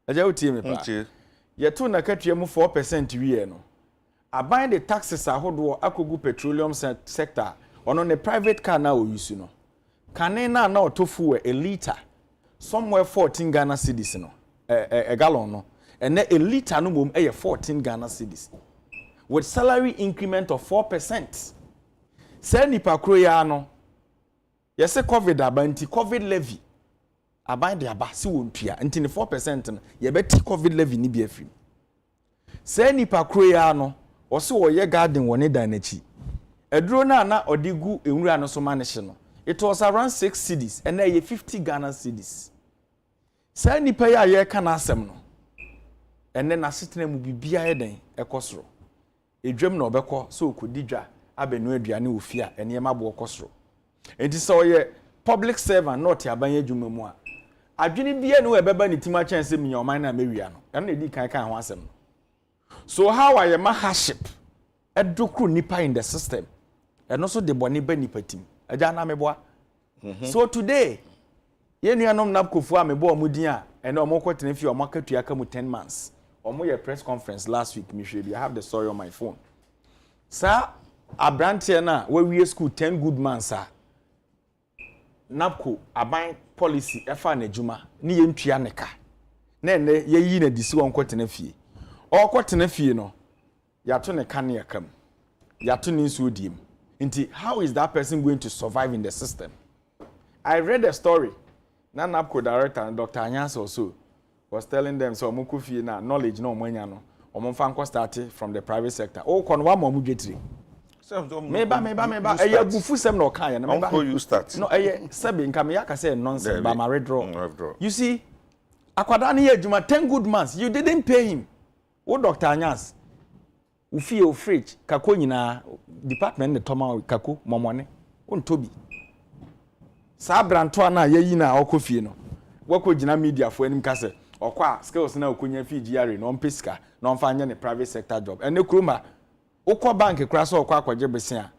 B: Aja utie me pa yetu na katue mu 4% wie no aban the taxes ahodo akogu petroleum sector ono ne private car na o use no kanena na otofu a liter somewhere 14 Ghana cedis no a gallon no and a liter no mum 14 Ghana cedis with salary increment of 4%. Say nipa kroya no yese covid abanti covid levy aban de aba si wontua nti ne 4% no ye beti covid levy ni bi afim. Say nipa kroya no oso wo ye garden woni dan nachi eduro na odigu enwura no so manehye no. It was around 6 cedis and now 50 Ghana cedis. Say nipa ya ye ka na asem no. And then asetena mu bibia eden ekosoro. Edwam na obekọ so okodidwa abenu aduane ofia ene mabo okosoro. Enti so ye public servant not aban adwuma mu a. Adwene bia no ebeba ne tima chance mi nyoman na mewia no. Ene na di kan ho asem no. So how are ma hardship edokru nipa in the system. And also the boni be nipa tim. aja na meboa so today ye nuanom napkofo a mebo omudin a ene omokotene fi omakatu aka mu 10 months omo ye press conference last week me hwe I have the story on my phone sa abrante na we school 10 good months a napko aban policy efa na adwuma ni ye ntua neka na ene ye yi na disi won kotene fie okotene fie no yato ne kan yakam yato ni nso odiem nti how is that person going to survive in the system? I read a story na napko director and Dr. Anyas also was telling them so omo kofie na knowledge na omo anya no omo fa nko start from the private sector o kono wa mo dwetire meba eye bufu sem na okan ya na meba
A: you start
B: no eye sebe nka me yaka say nonsense ba ma withdraw you see akwada na ye adwuma 10 good months you didn't pay him o Dr. Anyas ufie o fridge kako nyina department ne toma kako momone on tobi sa branto na yeyi na okofie no wako gina media fo anim kase okwa skills na okonya fi GRA no mpeska no mfa anya ne private sector job ene kroma ukọ bank kra so okwa akwaje bese a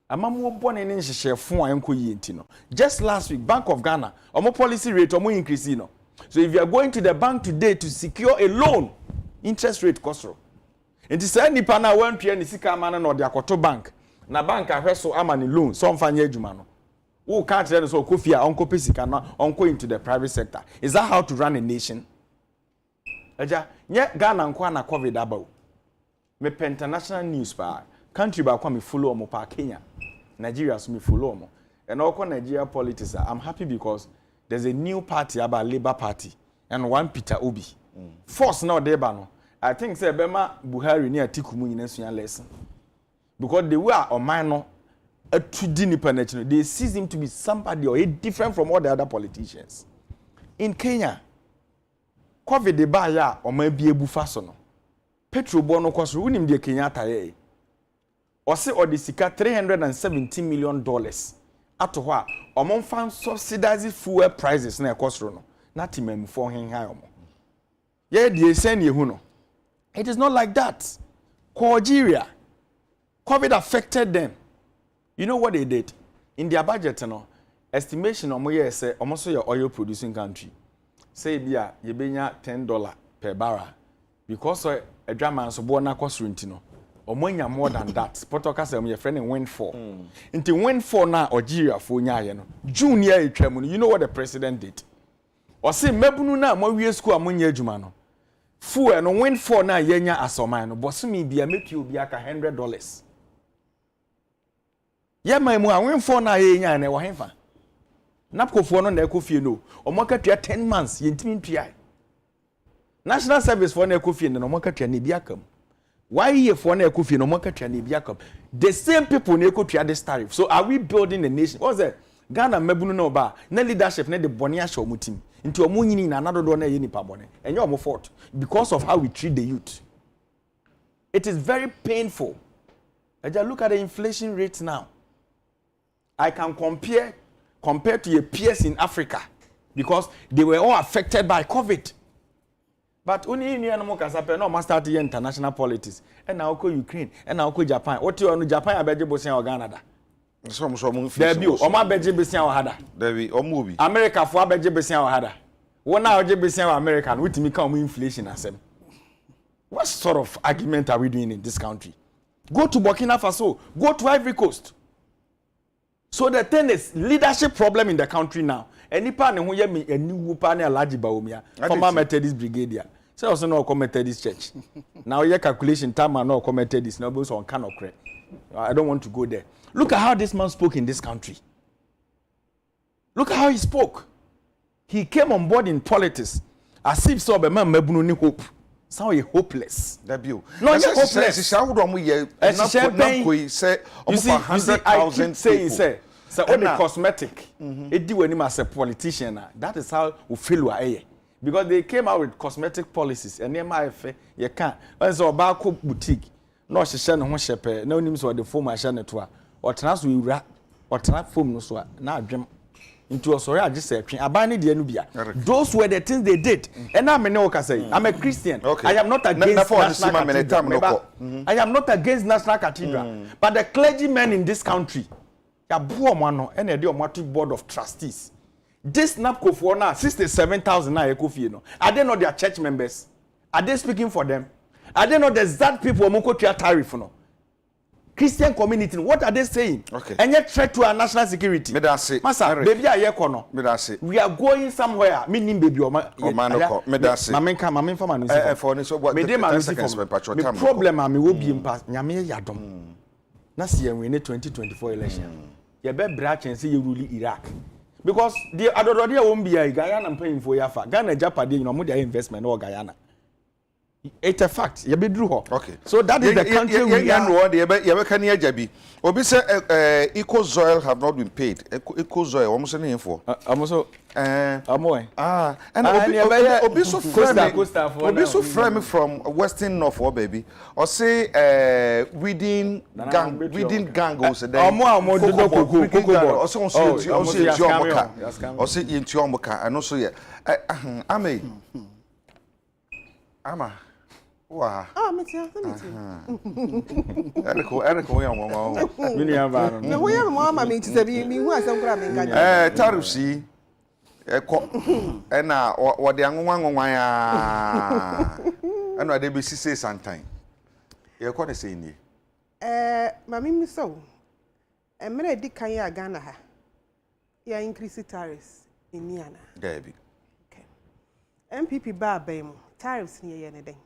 B: amamu bone ne nhyehyefo a enko yi enti no just last week Bank of Ghana omo policy rate omo increase no so if you are going to the bank today to secure a loan interest rate kosoro enti say nipa na wantua ne sika ama na ode akoto bank na bank ahweso ama ne loan so mfa anya adwuma no who can't tell us so Kofi uncle Pesika na uncle into the private sector. Is that how to run a nation? Aja, nye Ghana nkwa na COVID about. Me international news pa country ba kwa me follow mo pa Kenya. Nigeria so me follow mo. And also Nigeria politics I'm happy because there's a new party about Labour Party and one Peter Obi. Force now dey ba no. I think say Bema Buhari ni Atiku mu nyina suya lesson. Because the way on mine no they see him to be somebody or different from all the other politicians. In Kenya, COVID de baya or maybe a bufasono. Petro bono cost ruining the Kenyatta ye. Or say or the sika $317 million. After what, or mon fan subsidizes fuel prices na cost rono. Not him for him high. Yeah, the send you. It is not like that. Nigeria, COVID affected them. You know what they did? In their budget, estimation of my say almost your oil producing country. Say bia you benya $10 per barrel. Because a drama so born cost rentino. Or more than that. Potoka say my friend went for. Into went for now Nigeria for nya June year you know what the president did? Or say mebunu na mo wie school amunya adwuma no. Fu no went for na yenya asoma no. Bosumi bia make you bia ka $100. Yeah, my mo win for na ye nya na wo henfa napkofo no na ekofie no omokatua 10 months yentimi ntua national service for na ekofie no omokatua na biakam why year for na ekofie no omokatua na biakam the same people na ekotua this tariff. So are we building a nation? What's that? Ghana mebunu no ba na leadership na de bone a show mutim nti omo nyini na nadodo na ye nipa bone enye omo fault because of how we treat the youth. It is very painful. Just look at the inflation rate now. I can compare to your peers in Africa because they were all affected by COVID. But only in no must start the international politics. And now go Ukraine, and now go Japan. What you on Japan? I bet you Bosnia or Canada. There be Oma Beji Bosnia or Hada. There be Omubi. America for Beji Bosnia or Hada. One hour Bosnia or American with me come inflation as them. What sort of argument are we doing in this country? Go to Burkina Faso. Go to Ivory Coast. So the thing is leadership problem in the country now. Any partner who hear me a new partner large baumia former Methodist brigadier. Say also no come Methodist church. Now your calculation time and no come Methodist no goes on kind of credit. I don't want to go there. Look at how this man spoke in this country. Look at how he spoke. He came on board in politics as if so be man mebunu ni hope. So he hopeless. That you. No, you're hopeless. You see, I keep saying, say only cosmetic. It do any as a politician. That is how we feel we are. Because they came out with cosmetic policies, and near my you can't. When so about boutique, no she share no shepe, no names or the form I share network, or trans we rap, or trans form no so now dream. Into a sorry, I just said, Abani the Nubia. Those were the things they did. And I'm a say, I'm a Christian. Okay. I am not against national cathedral. I am not against national cathedral. But the clergymen in this country, ya bo omo no e na de omo to board of trustees this napco for now 67,000 na ekofie no are they not their church members? Are they speaking for them? Are they not the exact people omo ko tua tariff no? Christian community, what are they saying?
A: Okay.
B: And yet threat to our national security. Masa, baby, I kono. We are going somewhere. Meaning baby, the problem I will be in past. Nyame yadom. Nasi we need 2024 election. You better branch and see you rule Iraq. Because the Adododia won't be a Guyana paying for Yafa. Ghana Japadi, you know, more investment or Guyana. It's a fact. You be drew.
A: Okay.
B: So that is the country we are.
A: Obisa Eco's oil have not been paid. Eco's oil, almost any info.
B: And
A: Obiso frame from Western North, oh baby. Or say within gang or say or say in Tiomoka and also yeah. Ama. Wow.
D: Oh, me too.
A: Eriko ya mama.
B: Mini aba no.
D: We have mama me to be me who asem kra me nka.
A: Tarusi. Eko. Na wo de anwanwan ya. Eno ade be sise santan. Ye ko de say ni.
D: Mami mi so. Emre di kan ya Ghana ha. Ya increase tariffs in Niana.
A: Debi.
D: Okay. MPP ba mu. Tariffs ni ye ne den.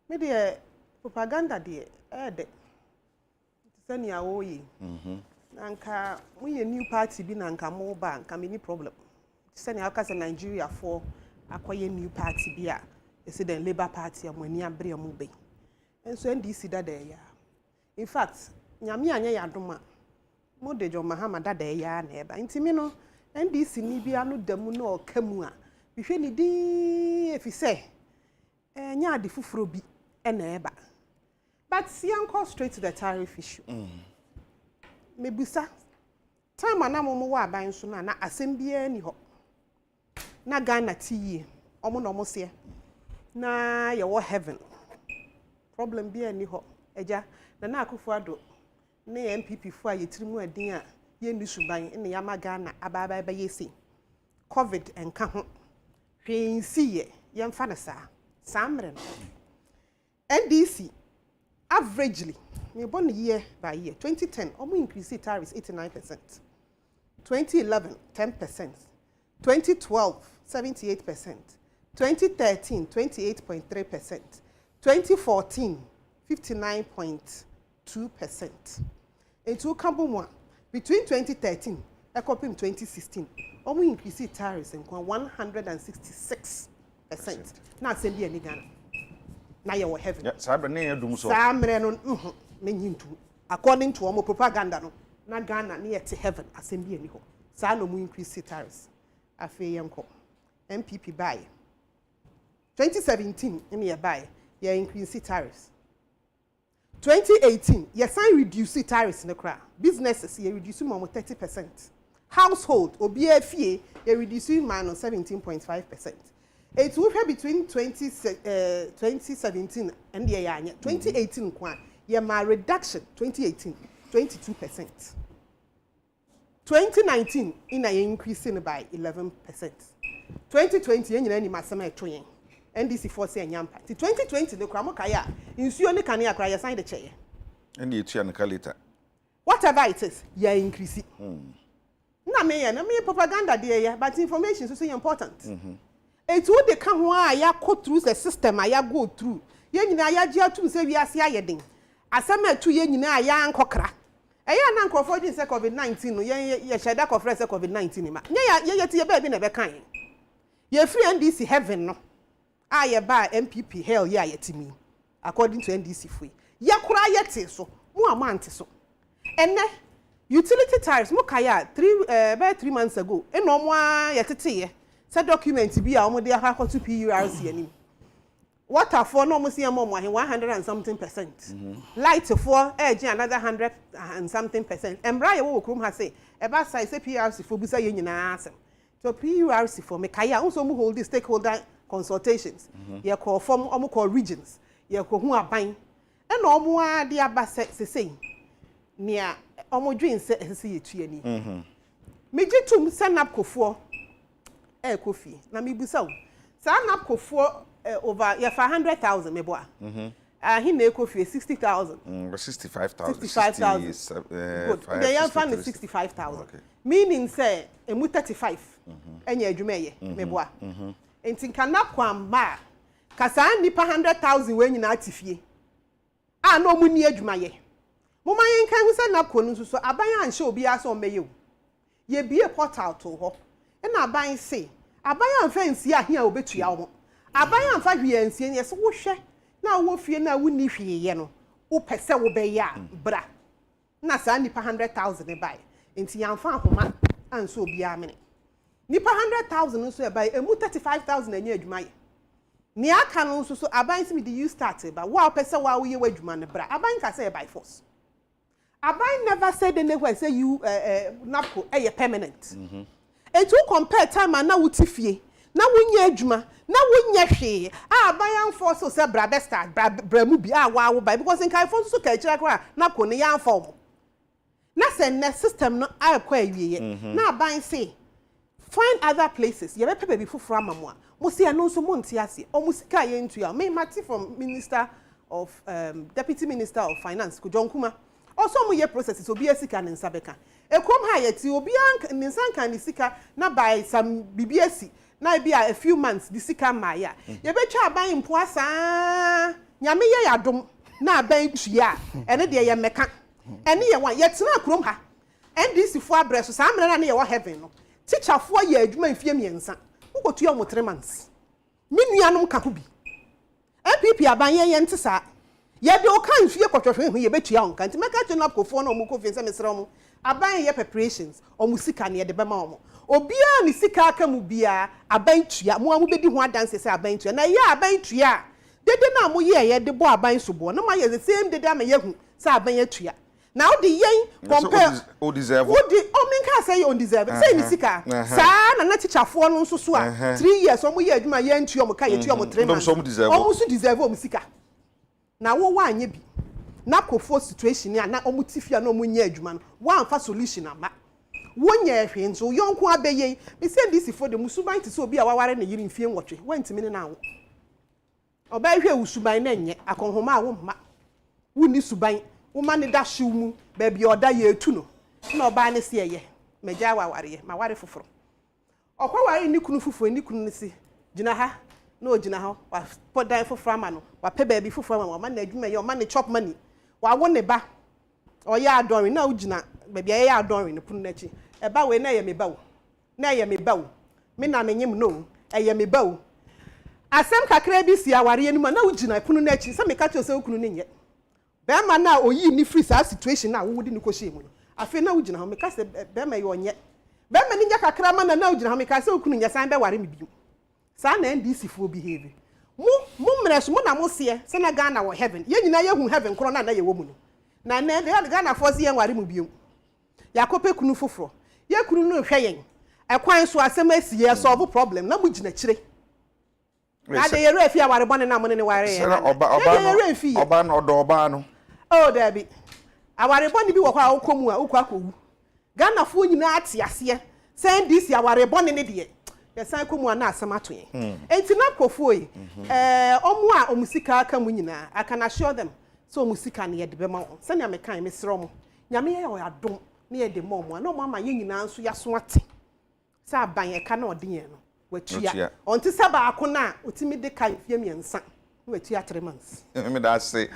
D: Me de propaganda de de sani awo yi nanka mu ye new party bi nanka mo ba nka me ni problem sani aka se Nigeria for akoye new party bi a ese den Labour Party amani abre mo be enso NDC da ya in fact nyame anya ya doma mo de John Mahama da ya na eba ntimi no NDC ni bi anu damu na okamu a bihwe ni din efise nya ade fufuro bi eba but sianko straight to the tariff issue mebusa time na mo wa aban so na asem bia ni ho na Ghana tie omo no mo se na ye wo heaven problem bia ni ho eja na akufo ado na MPP fo a yetirimu adin a ye ni suban ne yama Ghana ababa ba yesi covid enka ho hwensi ye yemfa na samre no NDC averagely me born year by year 2010 omo increase tariffs 89%, 2011 10%, 2012 78%, 2013 28.3%, 2014 59.2%. Etu kambomwa between 2013 ekopim 2016 omo increase tariffs in 166%. Na assemble any Ghana. Na ye wo heaven.
A: Yeah, sabre na ye dum so.
D: Samre no menyintu. According to omo propaganda no, na Ghana na ye te heaven assemble any ho. Sa no mu increase tariffs. Afi yenko. MPP buy. 2017 in ye buy, ye increase tariffs. 2018 ye sign reduce tariffs in the cra. Businesses ye reduce more 30%. Household obi afie ye reduce minus 17.5%. It will be between 2017 and the year 2018 kwa ye ma reduction 2018 22%. 2019 in a increasing by 11%. 2020 yen ni masema etwen NDC force enyampa. 2020 the kwamo kaya insuo ne kan akra ye sign the chair.
A: And you tell later.
D: Whatever it is, you increase. Na me propaganda there, but information is so important. It would they come why ya go through the system I go through. Ye nyina ya gia to say we are ayeden. Asema tu ye nyina ya nkokra. Eya na nkofo din say COVID-19 no ye sheda kofre say COVID-19 ma. Ye tie ba bi na be kan. Ye free NDC heaven no. Ye ba MPP hell ye ayetimi. According to NDC free. Ye kura ye te so. Mu amante so. Enne utility tariffs mo kaya 3 months ago. Eno mo ye tete ye. Say document bi a omo de akwa to PURC anim. Water for no mo see am 100 and something %. Light for edge another 100 and something %. Embra ye wo krum ha say e ba sai say PURC for bisa ye nyina asem. So PURC for me kaya also mo hold the stakeholder consultations. Ye call form omo call regions. Ye ko hu aban. E no omo a de aba say nia omo dwen se ese yetua ni meje tum se napkofo kofi na mebusa wo sa napkofo over ya 500,000 mebo a he na ekofi 60,000
A: 65,000
D: good they yan fan 65,000 meaning say emu 35 enya adwuma ye mebo a enti kana kwamba kasa nipa 100,000 we nyina atifie a no mu ni adwuma ye mo man yen kan hu say napko no so aban anhye obi aso omeye ye bie portal to ho na aban say aban anfansi ahia obetua wo aban anfa hwie ansie ne so wo hwe na wo fie na wo ni hwie ye no wo pese wo be ya bra na sa nipa 100,000 buy enti yanfa ahoma anso obi amene nipa 100,000 nso e buy emu 35,000 anya adwuma ye ni aka no nso so aban si me you start ba wo pese wo ye wadwuma ne bra aban ka say by force aban never said anywhere say you napko permanent and to compare time and now utifie na wonye adwuma na wonye hwe aban force so say bra besta bra mu bi wa wo by because in kai force so ka kira kwa napko ne yan form na say ne system no akwa awiye na aban say find other places ye be pebe bi fufura amamu a mo say no so mo ntia ase o musika ye ntua me mati from minister of deputy minister of finance ko jonkuma also mo ye processes obi asika ne nsabeka ekom ha yeti obi an ne nsanka ne sika na by some BBS na be a few months the sika maya ye betwa aban mpo asa nyame ye yadom na aban tua ene de ye meka ene ye wan ye tena krom ha NDC fo abreso sa amre na ye wo heaven no teacher fo ye adwuma mfie miensa ukotua mo 3 months menuanom ka ko bi MPP aban ye ntesa ye de o kan fie kwotwohwe hu ye betua onka nti meka tuna kofo na omu kofi nse mesra omu aban ye preparations omu sika ne ye de bema omu obia ni sika aka mu bia aban tua mo amu bedi ho adanse se aban tua na ye aban tua dede na mo ye de bo aban sobo na ma ye the same dede ama ye hu se aban ye tua na o de yen compare
A: o deserve
D: o de o minka say you deserve say ni sika sa na teacher fo no nso so a 3 years omu ye adwuma ye ntua omu ka ye tua omu 3 months omu so deserve omu sika na wo wa anye bi na kofo situation ni na omu tifia na omu nya adwuma no wa amfa solution ama wonya ehwe nso yonko abeye me say this for the musuban ti so obi a waware na yiri mfie nwotwe wantimi ne na wo oba hwe usuban na nye akonhoma a wo mma wuni suban wo ma ne da hyew mu ba bia oda ye etu no na oba ne se ye meja waware ye ma ware foforo okwaware ni kunu foforo ni kunu si gina ha na ogina ha wa podan foforo ama no wa pe ba bi foforo ama ma na adwuma ye o ma ne chop money wa wo ne ba o ya adonwe na ogina ba bia ye adonwe ne kunu na chi e ba we na ye me ba wo na ye me ba wo me na menyim no e ye me ba wo asem kakra bi si aware enu ma na ogina kunu na chi se me ka cho se kunu ne nye be ma na oyi ni free sa situation na wo wudi ni ko hye mu no afi na ogina ha me ka se be ma ye onye be ma ni nya kakra ma na ogina ha me ka se kunu nya san be ware me bi sa na NDC fo behave mu mreso mu na mo se se na Ghana wo heaven ye nyina ye hu heaven kro na ye wo mu no na Ghana fo se ye ware mu bi yakope kunu foforo ye kunu no hwe yen ekwan so asem asiye solve problem na mu gina kire na de ye refi aware bone na mo ne ware ye
A: oba no odo oba no
D: oh dabi aware bone bi wo kwa akomu a ukwa akowu Ghana fo nyina ate ase send this aware bone ne de ye san komu na asem ato ye enti na kofo yi omu a omusika aka mu nyina aka na show them so omusika ne ye de be ma se na me kan me sro mo nyame ye o adom na ye de momo na omo ama ye nyina nso yaso ate sa aban ye ka na ode ye no watua onti saba akona otimi de kan fie miensa watua 3 months
A: me da say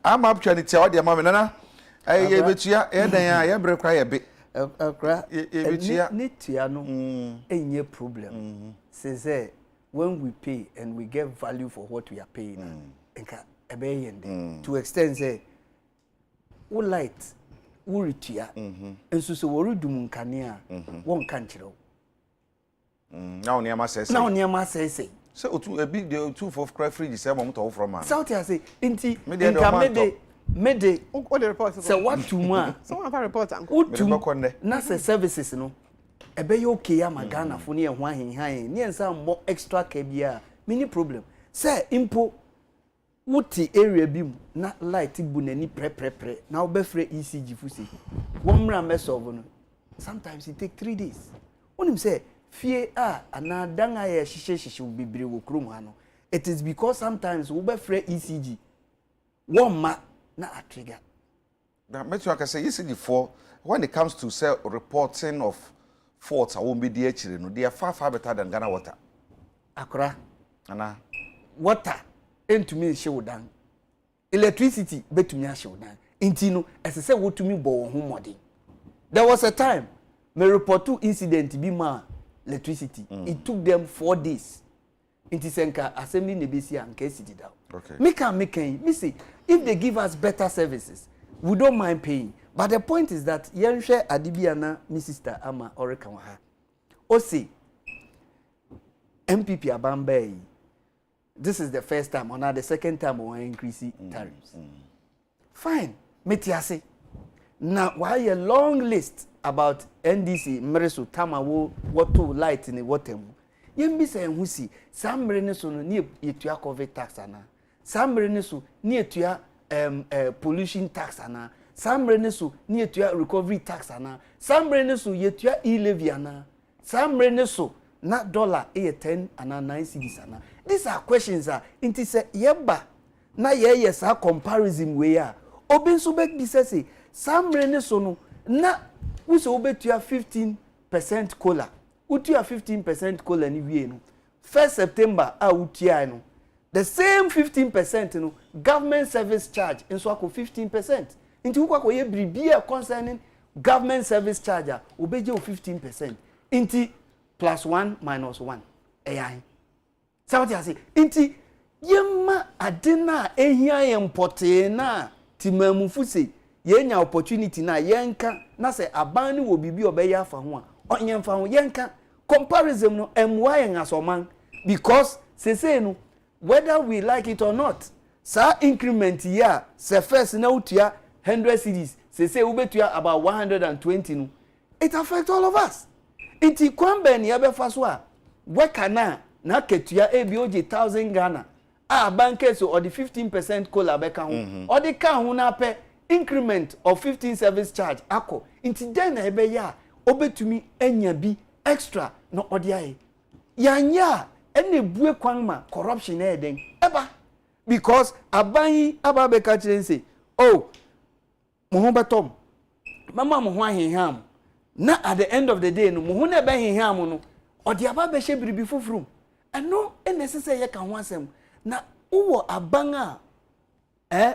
A: am opportunity o de ma me nana ye betua ye dan ya ye bre kwa ye be
C: akra ne tua no enye problem say when we pay and we get value for what we are paying enka ebe yende to extend say wo light wo retua enso so wo redum nkane a won kan kire
A: na oni ama say
C: so
A: otu ebi the two of cry fridge say mo to from man
C: south I say inti nka mede
D: o the report
C: say what to ma
D: someone have report am
C: na say services no ebe ye okay ama Ghana fo ne ho ahenhan ne ensa mo extra ka bia mini problem say impo wuti area bi mu na light bu nani pre na obefre ECG fusi womra mesolve no sometimes it take 3 days onim say fie ana dan aye hihye bibre wo krom ha no it is because sometimes obefre ECG womma na a trigger
A: now make you can say ECG for when it comes to say reporting of faults I won't be there chile no they are far better than Ghana water
C: akra
A: ana
C: water entumi hyew dan electricity betumi ahyew dan inti no esese wotumi bo wo ho modern there was a time me report to incident bi ma electricity it took them 4 days inti senka assembly ne besi anka esidi da
A: okay
C: me say if they give us better services we don't mind paying but the point is that yenhwe adibia na me sister ama oreka wa ha o say MPP abamba this is the first time or not the second time we are increasing tariffs. Fine, metiase. Now why a long list about NDC mreso tamawo water light in the water. Yembi say husi samre ne so no ni etua COVID tax ana. Samre ne so ni etua pollution tax ana. Samre ne so ni etua recovery tax ana. Samre ne so yetua e-levy ana. Samre ne so na dollar 10 and 9 cedis ana. These are questions inti say yeba na ye sa comparison we a obi so be bi say samre ne so no na we so obetua 15% cola utua 15% cola ni wie no 1st September utia no the same 15% no government service charge enso akọ 15% inti ukwa ye bribia concerning government service charge obeje 15% inti +1 - 1 ai Saudi say inti yemma adena ehia yempote na timamufu say yenya opportunity na yenka na say aban ni wo bibi obeya afa ho a onyemfa ho yenka comparison no emwa yen asoman because say no whether we like it or not sa increment here say first na utua 100 cedis say ubetua about 120 no it affect all of us inti kwambe ni abefa so a weka na ketua ebioje 1000 Ghana banke so or the 15% cola beka ho or the ka ho na pe increment of 15 service charge akọ inti den na ebe ya obetumi enya bi extra no odi aye yanya ene bue kwan ma corruption na eden eba because aban aba beka kire say oh mo ho betom mama mo ho ahenham na at the end of the day no mo ho na be henham no odi aba be hye biribi fufuru eno necessary ka ho asem na uwo abanga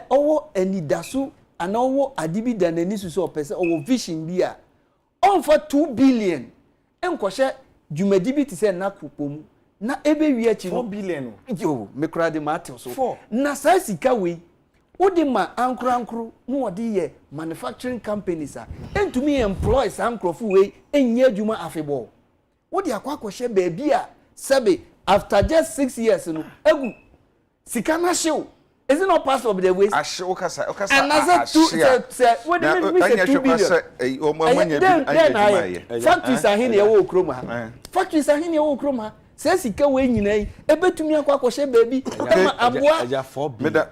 C: owo enidasu ana owo adibi danani susu opese owo vision bia on for 2 billion enkohye dwumadibi ti se na kopom na ebe wiachi
B: 4 billion
C: yo mekura de mate so na sa sika we wodi ma ankro no wodi ye manufacturing companies entumi employees ankrofu we enye adwuma afebo wodi akwakohye baabi a sebe after just 6 years no egu sika na hyew is it not part of the waste
A: okasa
C: another say what do you mean 2 billion factories are here ewo kroma factories are here ewo kroma say sika we nyina ebetumi akwakohye baabi kama aboa
B: eja 4 billion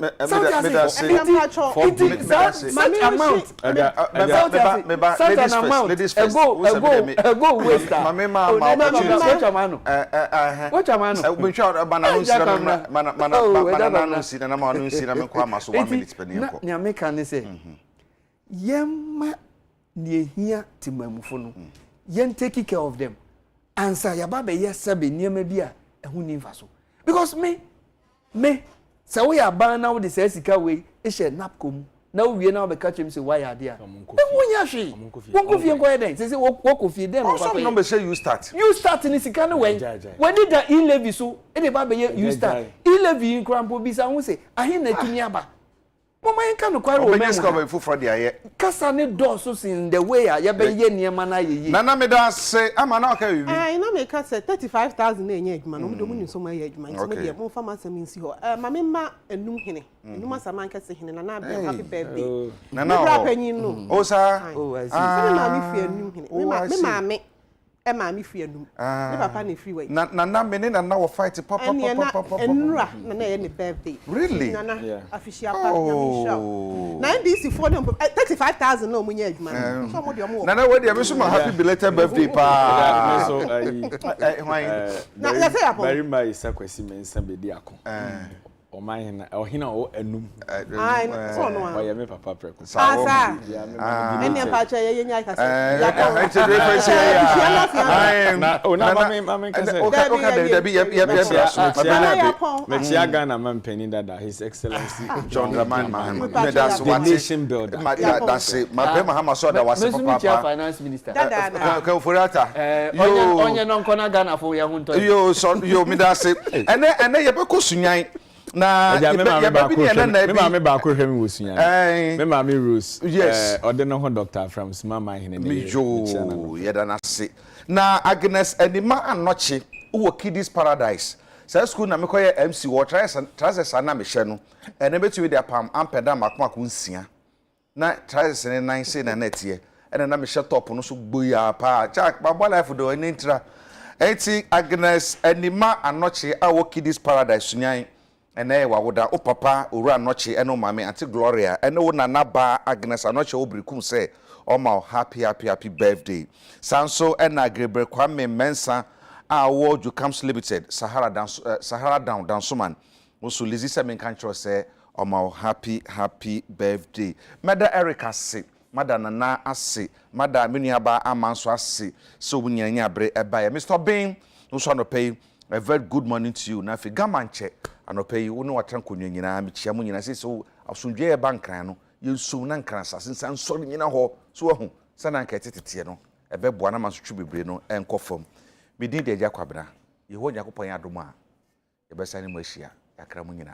C: take care of them. Answer ya baba yes sabe niema bia ehu ni mfaso because me say we aban na we dey say sika we e she napcom na we na be catch him say why are there ehu nya hwe won ko fie nko eden say wo ko fie den no
A: papa number say you start
C: ni sika no when did the e-levy so e dey baba you start e-levy in krampo bi sa hu say ahin na tumi aba mama yenka no kware o
A: me discover for the aye
C: kasa ne door so in the way ya be ye niema na ye
A: nana me da say ama na ka wi
D: na me ka say 35000 na enye adwuma no do munyi so ma ye adwuma nti me de mo pharmacy nsi ho ma me ma enum hene enum asama nka se hene na be happy birthday
A: nana
D: bra panyin no
A: o sa
C: oh I see
D: me ma me fi enum hene me ma me ma me free anum ne papa ne free way
A: na me ne na wo fight papa
D: enra na ye ne birthday
A: really
D: na official party ya show na ndc for them 35000 no munya adwuma so mo de mo
A: na we dey so happy belated birthday pa
B: so
D: na ya say apo
B: very my sakwasi mensa be di akọ Ohina o enum.
D: So no.
B: O ye me papa preko.
D: Sa. Eni pa cha ye nya ka se.
A: Ya
B: na mama kase.
A: Okay, Debbie,
B: Mechia Ghana man penny dada His Excellency
A: John Dramani Mahama.
B: That's the nation builder.
A: That's it. My pay Mahama so that was
E: papa. Finance Minister.
D: Dada.
A: Okay, for that.
E: Onye non kona Ghana for ya hunto.
A: Yo me that's it. Ene ye be ko sunyan. Na
B: me mama ba ko hwemi wo sunyan. Me mama Rose.
A: Yes.
B: Ode no ho doctor from Smama hene ne.
A: Yo, ye da na se. Na Agnes Enima Anoche wo Kiddies Paradise. Say school na me koye MC wo trousers na me hye no. Ene betumi de apam ampeda makoma ko nsia. Na trousers ne nan se na netie. Ene na me hye top no so gboya pa. Jack babo life do ene ntra. Enti Agnes Enima Anoche wo Kiddies Paradise sunyan. Ene wawoda o papa owura Anoche eno mame Auntie Gloria ene wo nana ba Agnes Anoche obrikum say o ma happy birthday. Sanso ena Greber Kwame Mensa wo Jukams Limited Sahara Down Dansoman. Also Lizzie Semen Control say o ma happy birthday. Mada Erica say Mada Nana ase Mada Miniaba Amanso ase so wunyanya bre eba Mr. Bain no so no pay a very good morning to you. Na fi gamanche anope you no watan konwa nyina me chia mu nyina se so asundwe e bankran no yensu na nkran sase san so nyina ho so ahu sana nka tetete no ebe boa na masotwe bebre no enkofam me din de agya kwabra ye ho nyakopon adom a ye besane mu ahia yakra mu nyina